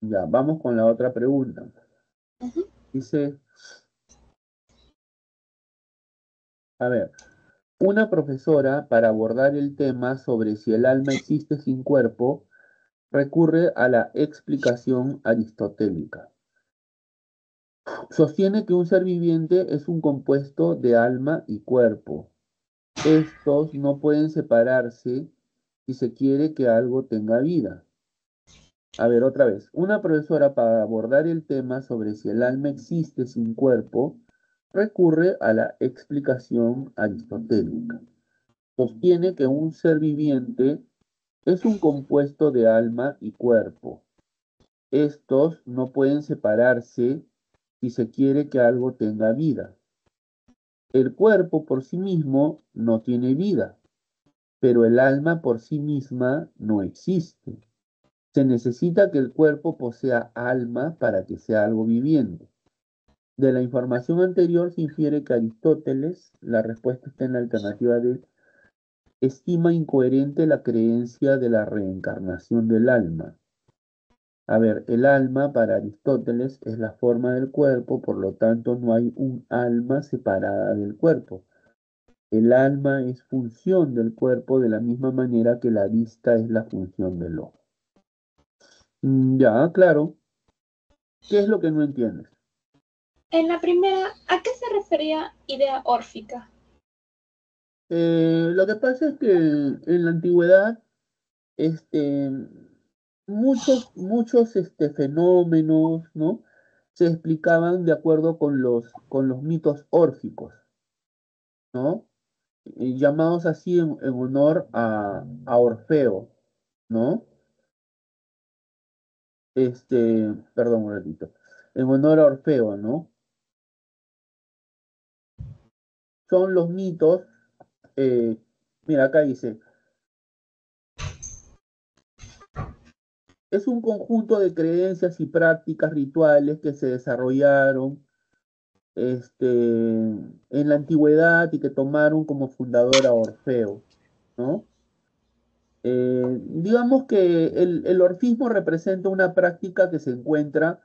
Ya, vamos con la otra pregunta. Ujú. Dice, a ver, una profesora para abordar el tema sobre si el alma existe sin cuerpo recurre a la explicación aristotélica. Sostiene que un ser viviente es un compuesto de alma y cuerpo. Estos no pueden separarse si se quiere que algo tenga vida. A ver, otra vez. Una profesora para abordar el tema sobre si el alma existe sin cuerpo recurre a la explicación aristotélica. Sostiene que un ser viviente es un compuesto de alma y cuerpo. Estos no pueden separarse si se quiere que algo tenga vida. El cuerpo por sí mismo no tiene vida, pero el alma por sí misma no existe. Se necesita que el cuerpo posea alma para que sea algo viviente. De la información anterior se infiere que Aristóteles, la respuesta está en la alternativa de, estima incoherente la creencia de la reencarnación del alma. A ver, el alma para Aristóteles es la forma del cuerpo, por lo tanto no hay un alma separada del cuerpo. El alma es función del cuerpo de la misma manera que la vista es la función del ojo. Ya, claro. ¿Qué es lo que no entiendes? En la primera, ¿a qué se refería idea órfica? Lo que pasa es que en la antigüedad, este, muchos fenómenos, ¿no? Se explicaban de acuerdo con los mitos órficos, ¿no? Llamados así en honor a Orfeo, ¿no? Perdón un ratito, en honor a Orfeo, ¿no? Son los mitos, eh, mira, acá dice, es un conjunto de creencias y prácticas rituales que se desarrollaron en la antigüedad y que tomaron como fundador a Orfeo, ¿no? Digamos que el orfismo representa una práctica que se encuentra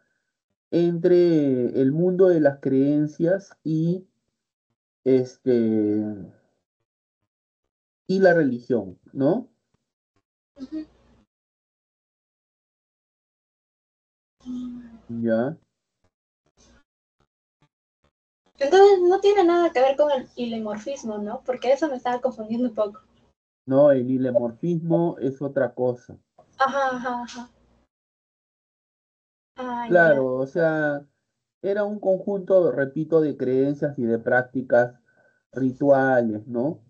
entre el mundo de las creencias este, y la religión, ¿no? Ujú. Ya. Entonces no tiene nada que ver con el ilemorfismo, ¿no? Porque eso me estaba confundiendo un poco. No, el ilemorfismo es otra cosa. Ajá, ajá, ajá. Ah, ya. Claro, o sea, era un conjunto, repito, de creencias y de prácticas rituales, ¿no?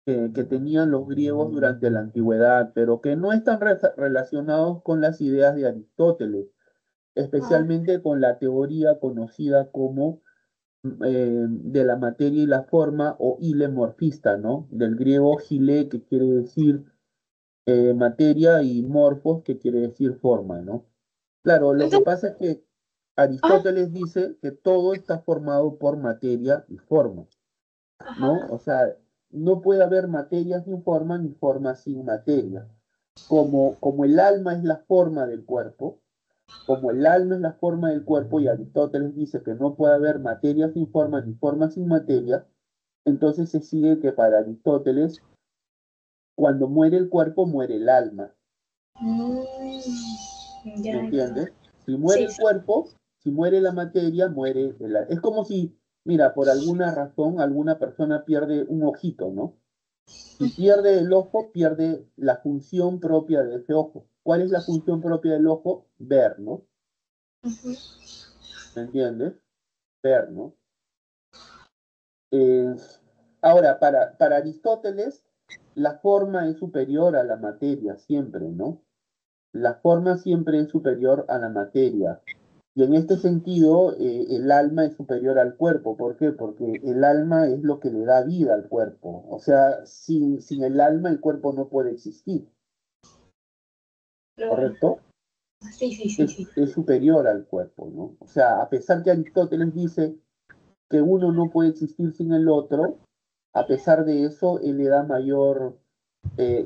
Que tenían los griegos durante la antigüedad, pero que no están relacionados con las ideas de Aristóteles, Ah, especialmente con la teoría conocida como de la materia y la forma o ilemorfista, ¿no? Del griego gile, que quiere decir materia, y morfos, que quiere decir forma, ¿no? Claro, lo que entonces, pasa es que ah, Aristóteles dice que todo está formado por materia y forma, ¿no? ajá. O sea, no puede haber materia sin forma ni forma sin materia. Como el alma es la forma del cuerpo, como el alma es la forma del cuerpo y Aristóteles dice que no puede haber materia sin forma ni forma sin materia, entonces se sigue que para Aristóteles, cuando muere el cuerpo, muere el alma. ¿Me Ya, ya. entiendes? Si muere Sí, el sí. cuerpo, si muere la materia, muere el alma. Es como si, mira, por alguna razón, alguna persona pierde un ojito, ¿no? Si Ujú, pierde el ojo, pierde la función propia de ese ojo. ¿Cuál es la función propia del ojo? Ver, ¿no? ujú. ¿Me entiendes? Ver, ¿no? Eh, Ahora, para Aristóteles, la forma es superior a la materia, siempre, ¿no? La forma siempre es superior a la materia. Y en este sentido, el alma es superior al cuerpo. ¿Por qué? Porque el alma es lo que le da vida al cuerpo. O sea, sin el alma el cuerpo no puede existir, Claro. ¿correcto? Sí, sí, sí, Es, sí. es superior al cuerpo, ¿no? O sea, a pesar que Aristóteles dice que uno no puede existir sin el otro, a pesar de eso, él le da mayor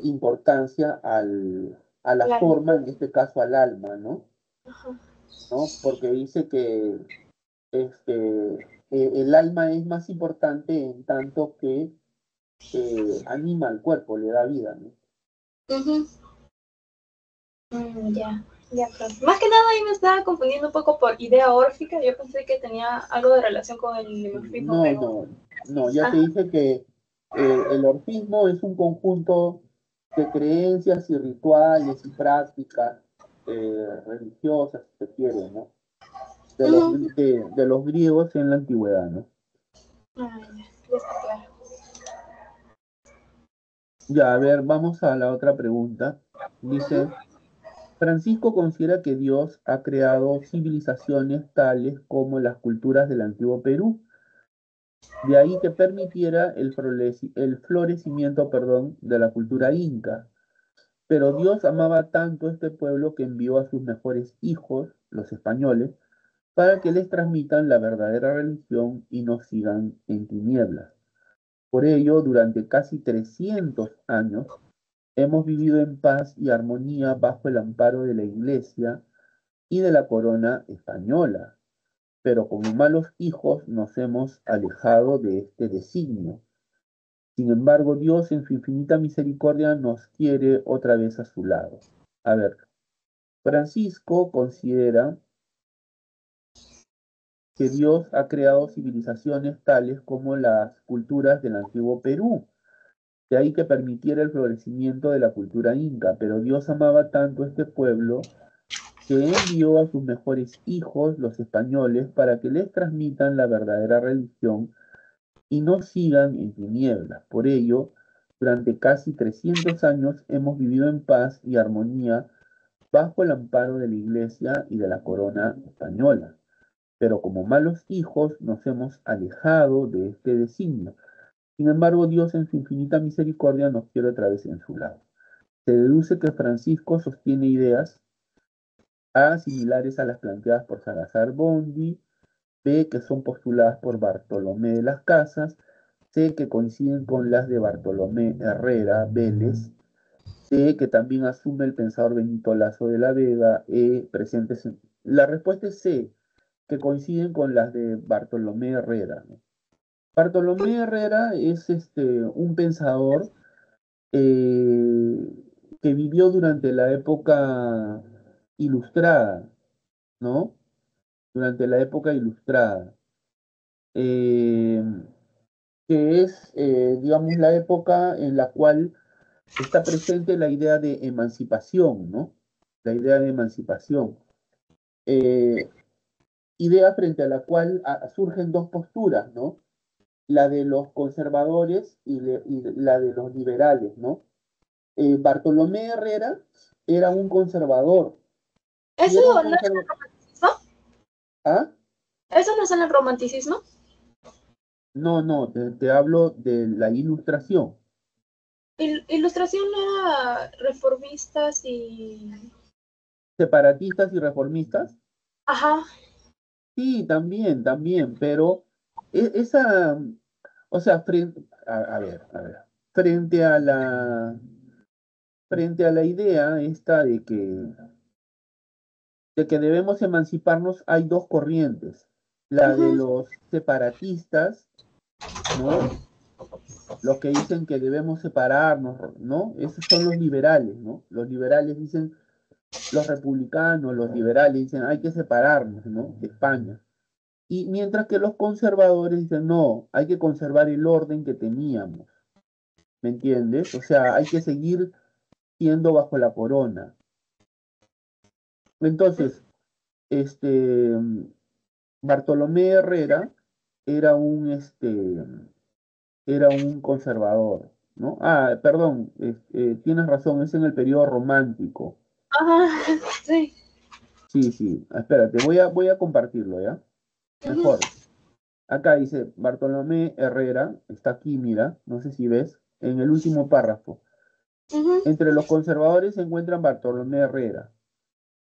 importancia a la Claro. forma, en este caso al alma, ¿no? Ajá. ¿No? Porque dice que el alma es más importante en tanto que anima al cuerpo, le da vida, ¿no? Ujú. Ya, ya, claro. Más que nada ahí me estaba confundiendo un poco por idea órfica. Yo pensé que tenía algo de relación con el dimorfismo, No, pero... no, no, ya te Ah, dije que el orfismo es un conjunto de creencias y rituales y prácticas religiosas, si se quiere, ¿no? ujú. De los griegos en la antigüedad, ¿no? Ah, ya está claro. Ya, a ver, vamos a la otra pregunta. Dice, Francisco considera que Dios ha creado civilizaciones tales como las culturas del antiguo Perú, de ahí que permitiera el florecimiento, perdón, de la cultura inca. Pero Dios amaba tanto a este pueblo que envió a sus mejores hijos, los españoles, para que les transmitan la verdadera religión y no sigan en tinieblas. Por ello, durante casi 300 años, hemos vivido en paz y armonía bajo el amparo de la Iglesia y de la corona española, pero como malos hijos nos hemos alejado de este designio. Sin embargo, Dios en su infinita misericordia nos quiere otra vez a su lado. A ver, Francisco considera que Dios ha creado civilizaciones tales como las culturas del antiguo Perú, de ahí que permitiera el florecimiento de la cultura inca, pero Dios amaba tanto a este pueblo que envió a sus mejores hijos, los españoles, para que les transmitan la verdadera religión y no sigan en tinieblas. Por ello, durante casi 300 años hemos vivido en paz y armonía bajo el amparo de la Iglesia y de la corona española. Pero como malos hijos nos hemos alejado de este designio. Sin embargo, Dios en su infinita misericordia nos quiere otra vez en su lado. Se deduce que Francisco sostiene ideas A similares a las planteadas por Salazar Bondi, B que son postuladas por Bartolomé de las Casas, C que coinciden con las de Bartolomé Herrera Vélez, C, que también asume el pensador Benito Lazo de la Vega, E, presentes en... La respuesta es C, que coinciden con las de Bartolomé Herrera, ¿no? Bartolomé Herrera es un pensador eh, que vivió durante la época ilustrada, ¿no? Durante la época ilustrada, eh, que es, digamos, la época en la cual está presente la idea de emancipación, ¿no? La idea de emancipación. Eh, Idea frente a la cual surgen dos posturas, ¿no? La de los conservadores y la de los liberales, ¿no? Bartolomé Herrera era un conservador, y ¿Eso era un no es conservador... el romanticismo? ¿Ah? ¿Eso no es en el romanticismo? No, no, te hablo de la ilustración. Ilustración era reformistas y... Separatistas y reformistas. Ajá. Sí, también, también, pero esa, o sea, a ver, frente a la idea esta de que debemos emanciparnos, hay dos corrientes, la de Ujú. los separatistas, ¿no? Los que dicen que debemos separarnos, ¿no? Esos son los liberales, ¿no? Los liberales dicen, los republicanos, los liberales dicen, hay que separarnos, ¿no? De España. Y mientras que los conservadores dicen, no, hay que conservar el orden que teníamos, ¿me entiendes? O sea, hay que seguir siendo bajo la corona. Entonces, este, Bartolomé Herrera era un conservador, ¿no? Ah, perdón, tienes razón, es en el periodo romántico. Ajá. Sí. Sí, sí, espérate, voy a compartirlo, ¿ya? Ujú. Mejor. Acá dice Bartolomé Herrera, está aquí, mira, no sé si ves, en el último párrafo. Ujú. Entre los conservadores se encuentran Bartolomé Herrera,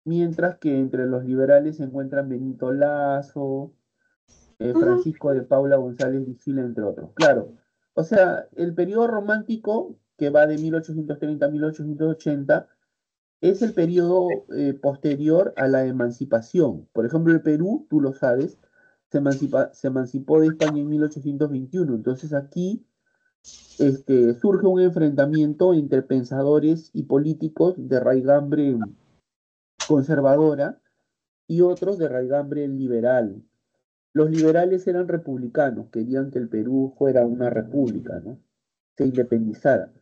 mientras que entre los liberales se encuentran Benito Lazo, Ujú. Francisco de Paula González Vicila, entre otros. Claro, o sea, el periodo romántico, que va de 1830 a 1880, es el periodo posterior a la emancipación. Por ejemplo, el Perú, tú lo sabes, se emancipó de España en 1821. Entonces aquí surge un enfrentamiento entre pensadores y políticos de raigambre conservadora y otros de raigambre liberal. Los liberales eran republicanos, querían que el Perú fuera una república, ¿no? Se independizara.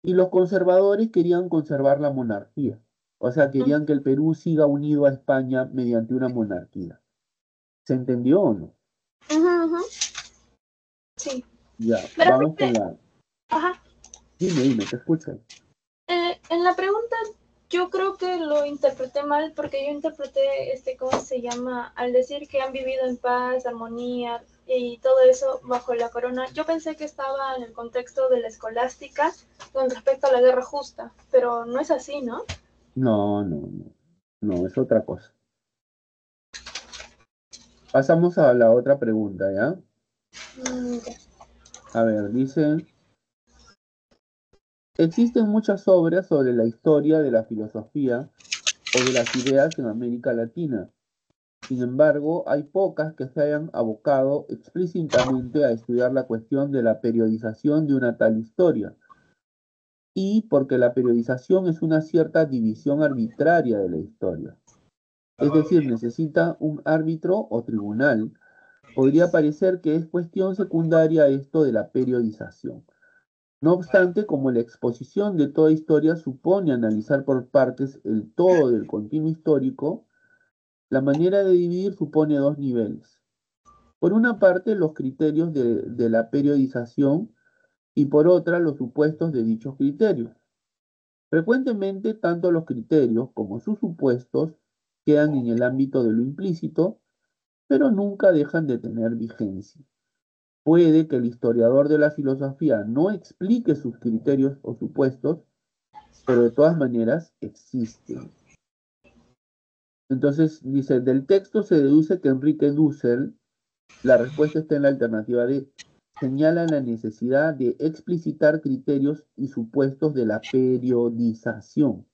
Y los conservadores querían conservar la monarquía. O sea, querían que el Perú siga unido a España mediante una monarquía. ¿Se entendió o no? Ujú. Ujú. Sí. Ya, Pero, vamos con la... ajá. Dime, te escucho. En la pregunta yo creo que lo interpreté mal porque yo interpreté, ¿cómo se llama? Al decir que han vivido en paz, armonía y todo eso bajo la corona, yo pensé que estaba en el contexto de la escolástica con respecto a la guerra justa, pero no es así, ¿no? No, no, no. No, es otra cosa. Pasamos a la otra pregunta, ¿ya? Ya. A ver, dice, existen muchas obras sobre la historia de la filosofía o de las ideas en América Latina. Sin embargo, hay pocas que se hayan abocado explícitamente a estudiar la cuestión de la periodización de una tal historia. Y porque la periodización es una cierta división arbitraria de la historia. Es decir, necesita un árbitro o tribunal. Podría parecer que es cuestión secundaria esto de la periodización. No obstante, como la exposición de toda historia supone analizar por partes el todo del continuo histórico, la manera de dividir supone dos niveles. Por una parte, los criterios de la periodización y por otra, los supuestos de dichos criterios. Frecuentemente, tanto los criterios como sus supuestos quedan en el ámbito de lo implícito, pero nunca dejan de tener vigencia. Puede que el historiador de la filosofía no explique sus criterios o supuestos, pero de todas maneras existen. Entonces, dice, del texto se deduce que Enrique Dussel, la respuesta está en la alternativa D, señala la necesidad de explicitar criterios y supuestos de la periodización.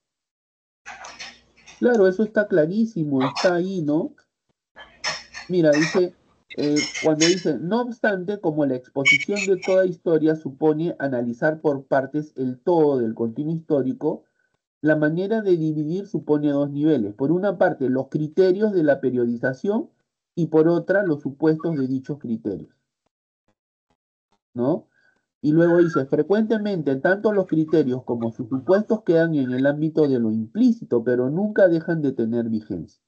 Claro, eso está clarísimo, está ahí, ¿no? Mira, dice, cuando dice, no obstante, como la exposición de toda historia supone analizar por partes el todo del continuo histórico, la manera de dividir supone dos niveles. Por una parte, los criterios de la periodización y por otra, los supuestos de dichos criterios, ¿no? Y luego dice, frecuentemente tanto los criterios como sus supuestos quedan en el ámbito de lo implícito, pero nunca dejan de tener vigencia,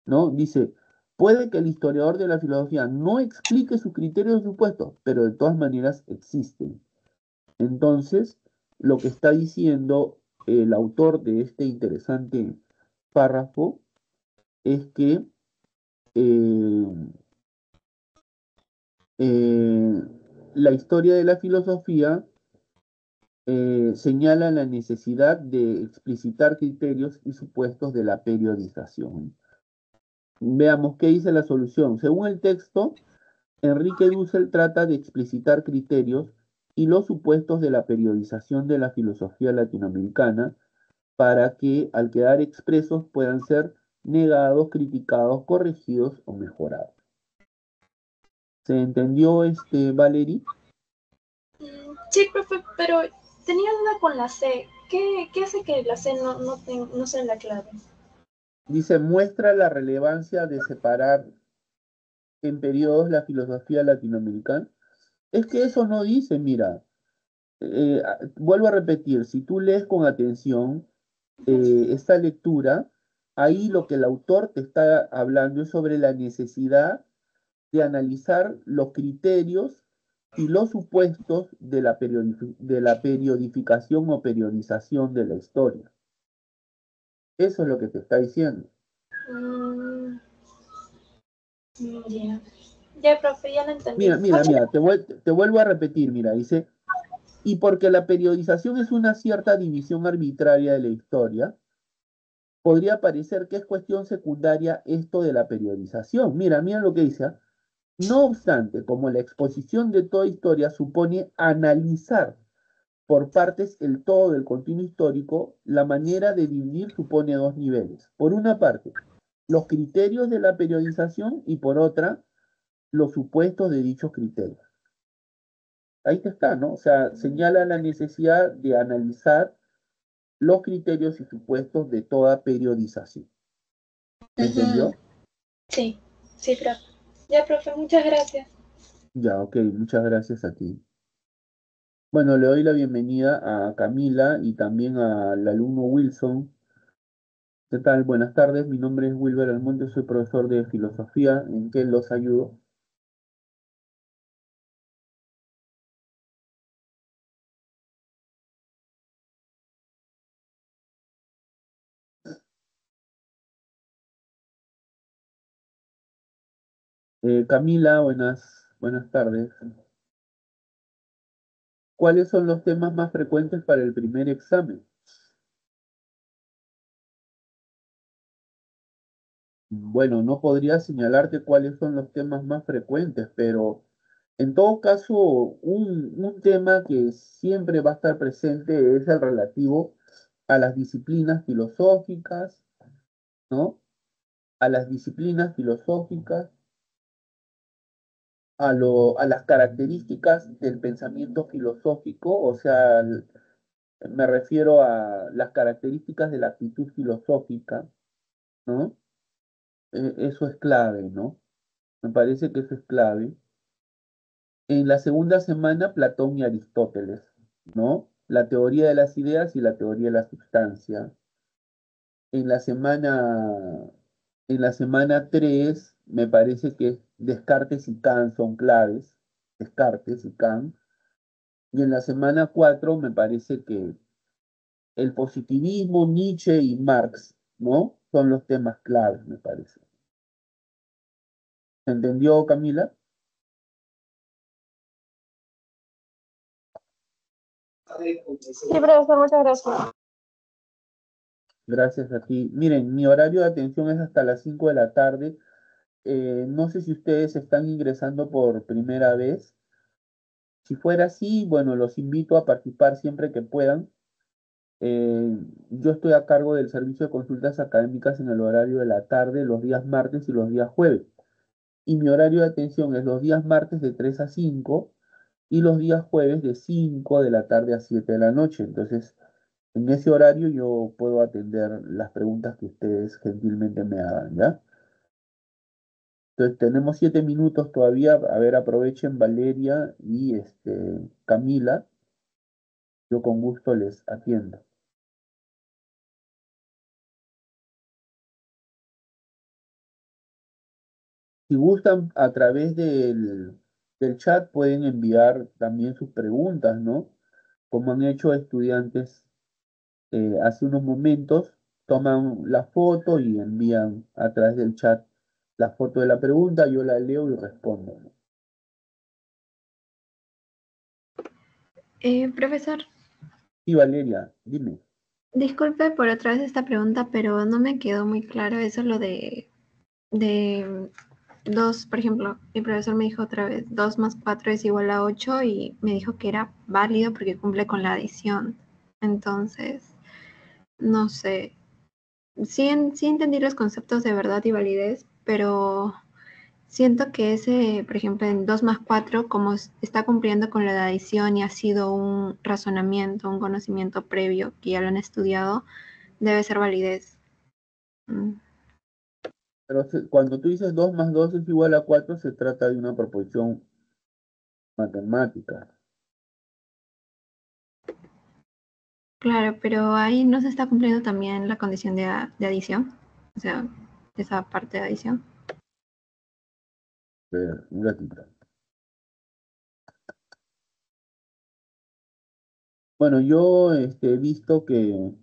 ¿no? Dice, puede que el historiador de la filosofía no explique sus criterios y supuestos, pero de todas maneras existen. Entonces, lo que está diciendo el autor de este interesante párrafo es que eh, eh, la historia de la filosofía señala la necesidad de explicitar criterios y supuestos de la periodización. Veamos qué dice la solución. Según el texto, Enrique Dussel trata de explicitar criterios y los supuestos de la periodización de la filosofía latinoamericana para que, al quedar expresos, puedan ser negados, criticados, corregidos o mejorados. ¿Se entendió, Valerie? Sí, profe, pero tenía duda con la C. ¿Qué hace que la C no sea la clave? Dice, muestra la relevancia de separar en periodos la filosofía latinoamericana. Es que eso no dice, mira, vuelvo a repetir, si tú lees con atención esta lectura, ahí lo que el autor te está hablando es sobre la necesidad de analizar los criterios y los supuestos de la periodificación o periodización de la historia. Eso es lo que te está diciendo. Ya. Ya, profe, ya lo entendí. Mira, te vuelvo a repetir, mira, dice, y porque la periodización es una cierta división arbitraria de la historia, podría parecer que es cuestión secundaria esto de la periodización. Mira lo que dice. No obstante, como la exposición de toda historia supone analizar por partes el todo del continuo histórico, la manera de dividir supone dos niveles. Por una parte, los criterios de la periodización y por otra, los supuestos de dichos criterios. Ahí está, ¿no? O sea, señala la necesidad de analizar los criterios y supuestos de toda periodización. ¿Me entendió? Sí, profe. Ya, profe, muchas gracias. Ya, ok, muchas gracias a ti. Bueno, le doy la bienvenida a Camila y también al alumno Wilson. ¿Qué tal? Buenas tardes, mi nombre es Wilber Almonte, soy profesor de filosofía. ¿En qué los ayudo? Camila, buenas tardes. ¿Cuáles son los temas más frecuentes para el primer examen? Bueno, no podría señalarte cuáles son los temas más frecuentes, pero en todo caso, un tema que siempre va a estar presente es el relativo a las disciplinas filosóficas, ¿no? A las disciplinas filosóficas, a las características del pensamiento filosófico, o sea, me refiero a las características de la actitud filosófica, ¿no? Eso es clave, ¿no? Me parece que eso es clave. En la segunda semana, Platón y Aristóteles, ¿no? La teoría de las ideas y la teoría de la sustancia. En la semana, en la semana 3 me parece que Descartes y Kant son claves. Descartes y Kant. Y en la semana 4 me parece que el positivismo, Nietzsche y Marx, ¿no? Son los temas claves, me parece. ¿Se entendió, Camila? Sí, profesor, muchas gracias. Gracias a ti. Miren, mi horario de atención es hasta las 5 de la tarde. No sé si ustedes están ingresando por primera vez. Si fuera así, bueno, los invito a participar siempre que puedan. Yo estoy a cargo del servicio de consultas académicas en el horario de la tarde, los días martes y los días jueves. Y mi horario de atención es los días martes de 3 a 5 y los días jueves de 5 de la tarde a 7 de la noche. Entonces, en ese horario yo puedo atender las preguntas que ustedes gentilmente me hagan, ¿ya? Entonces, tenemos 7 minutos todavía. A ver, aprovechen Valeria y Camila. Yo con gusto les atiendo. Si gustan, a través del chat pueden enviar también sus preguntas, ¿no? Como han hecho estudiantes hace unos momentos, toman la foto y envían a través del chat la foto de la pregunta, yo la leo y respondo, ¿no? Profesor, Sí, Valeria, dime. disculpe por otra vez esta pregunta, pero no me quedó muy claro eso, lo de 2, por ejemplo, mi profesor me dijo otra vez, 2 más 4 es igual a 8 y me dijo que era válido porque cumple con la adición. Entonces, no sé, sí entendí los conceptos de verdad y validez, pero siento que ese, por ejemplo, en 2 más 4, como está cumpliendo con la de adición y ha sido un razonamiento, un conocimiento previo que ya lo han estudiado, debe ser validez. Mm. Pero cuando tú dices 2 más 2 es igual a 4, se trata de una proposición matemática. Claro, pero ahí no se está cumpliendo también la condición de adición, o sea, esa parte de adición. Espera, un ratito. Bueno, yo he visto que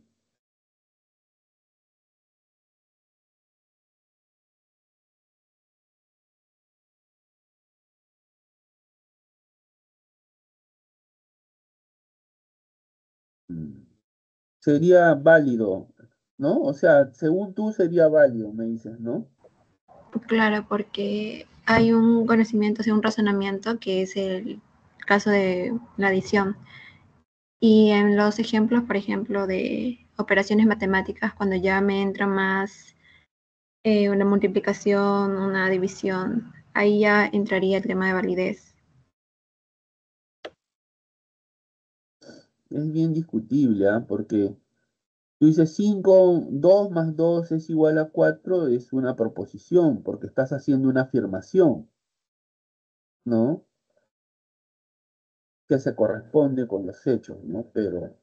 sería válido, ¿no? O sea, según tú sería válido, me dices, ¿no? Claro, porque hay un conocimiento, o sea, un razonamiento que es el caso de la adición. Y en los ejemplos, por ejemplo, de operaciones matemáticas, cuando ya me entra más una multiplicación, una división, ahí ya entraría el tema de validez. Es bien discutible, ¿ah? Porque tú dices 5, 2 más 2 es igual a 4, es una proposición, porque estás haciendo una afirmación, ¿no? Que se corresponde con los hechos, ¿no? Pero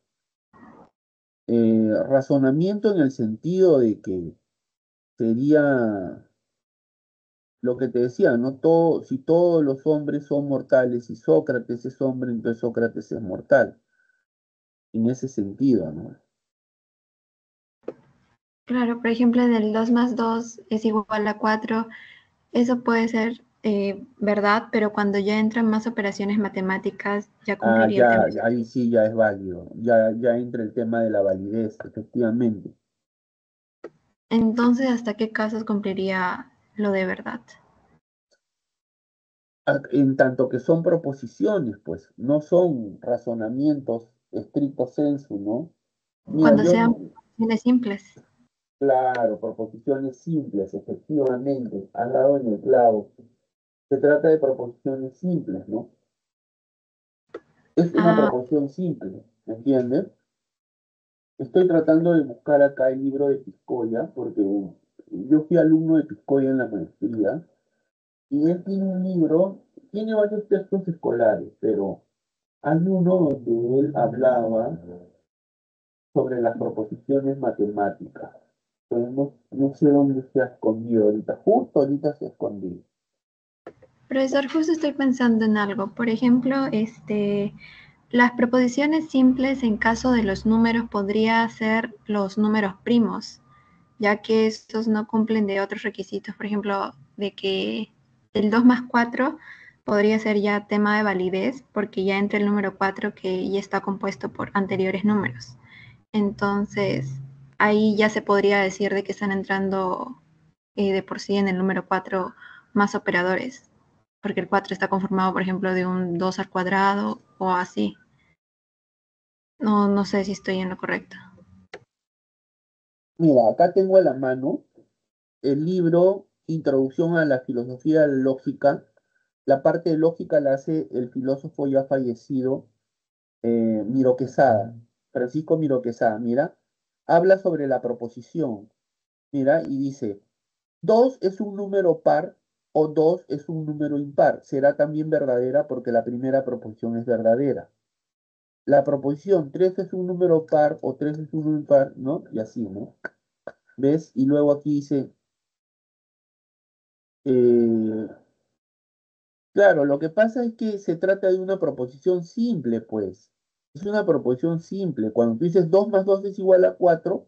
razonamiento en el sentido de que sería lo que te decía, ¿no? Si todos los hombres son mortales y Sócrates es hombre, entonces Sócrates es mortal. En ese sentido, ¿no? Claro, por ejemplo, en el 2 más 2 es igual a 4, eso puede ser verdad, pero cuando ya entran más operaciones matemáticas, ya Ah, cumpliría el tema. ya, ahí sí ya es válido. Ya entra el tema de la validez, efectivamente. Entonces, ¿hasta qué casos cumpliría lo de verdad? En tanto que son proposiciones, pues, no son razonamientos estricto sensu, ¿no? Mira, Cuando sean operaciones simples. claro, proposiciones simples, efectivamente, has dado en el clavo. Se trata de proposiciones simples, ¿no? Es una Ah, proposición simple, ¿me entiendes? Estoy tratando de buscar acá el libro de Piscoya, porque yo fui alumno de Piscoya en la maestría, y él tiene un libro, tiene varios textos escolares, pero hay uno donde él hablaba sobre las proposiciones matemáticas. Pero no sé dónde se ha escondido ahorita, justo ahorita se ha escondido. profesor, justo estoy pensando en algo. Por ejemplo, las proposiciones simples en caso de los números podría ser los números primos, ya que estos no cumplen de otros requisitos. Por ejemplo, de que el 2 más 4 podría ser ya tema de validez, porque ya entra el número 4 que ya está compuesto por anteriores números. Entonces, ahí ya se podría decir de que están entrando de por sí en el número 4 más operadores. porque el 4 está conformado, por ejemplo, de un 2 al cuadrado o así. No sé si estoy en lo correcto. Mira, acá tengo a la mano el libro Introducción a la Filosofía Lógica. La parte de lógica la hace el filósofo ya fallecido, Miro Quesada, Francisco Miro Quesada. Mira, habla sobre la proposición. Mira, y dice, 2 es un número par o 2 es un número impar. Será también verdadera porque la primera proposición es verdadera. La proposición 3 es un número par o 3 es un número impar, ¿no? Y así, ¿no? ¿Ves? Y luego aquí dice, eh, claro, lo que pasa es que se trata de una proposición simple, pues. Es una proposición simple. Cuando tú dices 2 más 2 es igual a 4,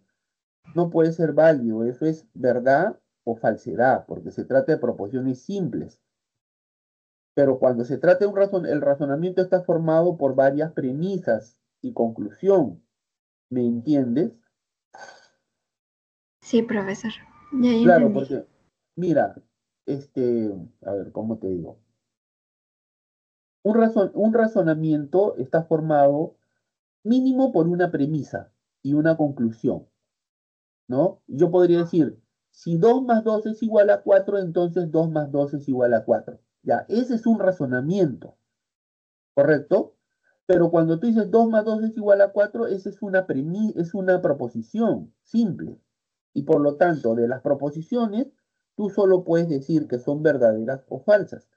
no puede ser válido. Eso es verdad o falsedad, porque se trata de proposiciones simples. Pero cuando se trata de el razonamiento está formado por varias premisas y conclusión. ¿Me entiendes? Sí, profesor. Ya Claro, entendí. porque, mira, a ver, ¿cómo te digo? Un razonamiento está formado mínimo por una premisa y una conclusión, ¿no? Yo podría decir, si 2 más 2 es igual a 4, entonces 2 más 2 es igual a 4. Ya, ese es un razonamiento, ¿correcto? Pero cuando tú dices 2 más 2 es igual a 4, esa es una proposición simple. Y por lo tanto, de las proposiciones, tú solo puedes decir que son verdaderas o falsas.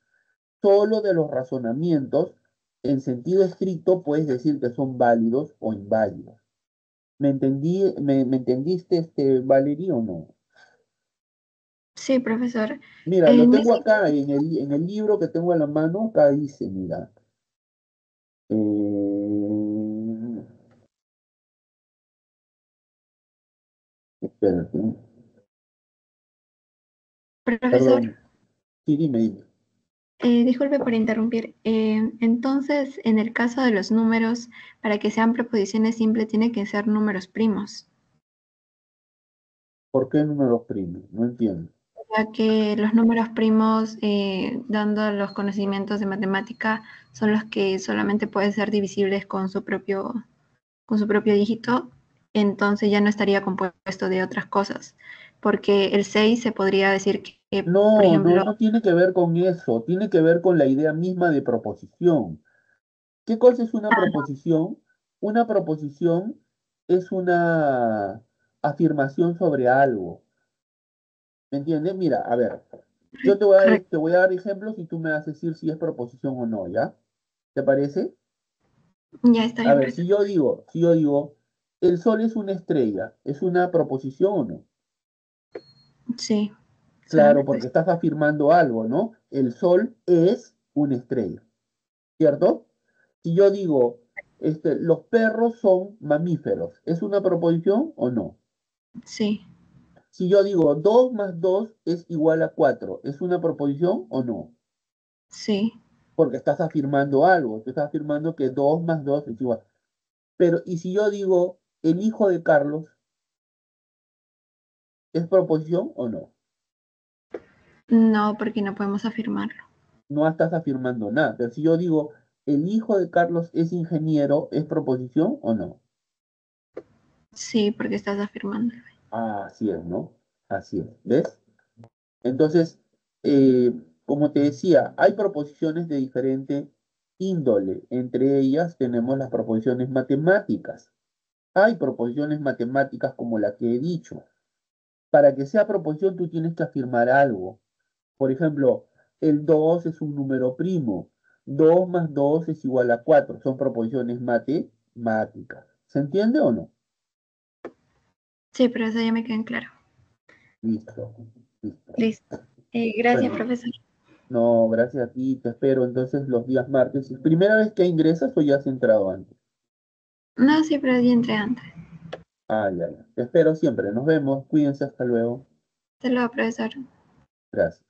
Solo de los razonamientos, en sentido estricto, puedes decir que son válidos o inválidos. ¿Me entendiste, Valerie, o no? Sí, profesor. Mira, lo En tengo ese, acá en el libro que tengo en la mano, acá dice, mira. Espérate, profesor, perdón. Sí, dime. disculpe por interrumpir. Entonces, en el caso de los números, para que sean proposiciones simples, tiene que ser números primos, ¿Por qué números primos? No entiendo. ya que los números primos, dando los conocimientos de matemática, son los que solamente pueden ser divisibles con su propio dígito, entonces ya no estaría compuesto de otras cosas, porque el 6 se podría decir que, por No, no, ejemplo, no tiene que ver con eso, tiene que ver con la idea misma de proposición. ¿Qué cosa es una proposición? Una proposición es una afirmación sobre algo. ¿Me entiendes? Mira, a ver, yo correcto, te voy a dar ejemplos y tú me vas a decir si es proposición o no, ¿ya? ¿Te parece? ya está A bien, ver, profesor. si yo digo, el sol es una estrella, ¿es una proposición o no? Sí, Claro, pues, porque estás afirmando algo, ¿no? El sol es una estrella, ¿cierto? Si yo digo, los perros son mamíferos, ¿es una proposición o no? sí, Si yo digo 2 más 2 es igual a 4, ¿es una proposición o no? sí, Porque estás afirmando algo, tú estás afirmando que 2 más 2 es igual. Pero, ¿y si yo digo, el hijo de Carlos es proposición o no? no, porque no podemos afirmarlo. No estás afirmando nada. Pero si yo digo, el hijo de Carlos es ingeniero, ¿es proposición o no? Sí, porque estás afirmándolo. Ah, así es, ¿no? Así es. ¿Ves? Entonces, eh, como te decía, hay proposiciones de diferente índole. Entre ellas tenemos las proposiciones matemáticas. Hay proposiciones matemáticas como la que he dicho. Para que sea proposición, tú tienes que afirmar algo. Por ejemplo, el 2 es un número primo. 2 más 2 es igual a 4. Son proposiciones matemáticas. ¿Se entiende o no? Sí, pero eso ya me quedó en claro. Listo. Listo. Listo. Gracias, Bueno, profesor. no, gracias a ti. Te espero entonces los días martes. ¿Es primera vez que ingresas o ya has entrado antes? No, sí, pero ya entré antes. Ah, ya, ya. Te espero siempre. Nos vemos. Cuídense. Hasta luego. Hasta luego, profesor. Gracias.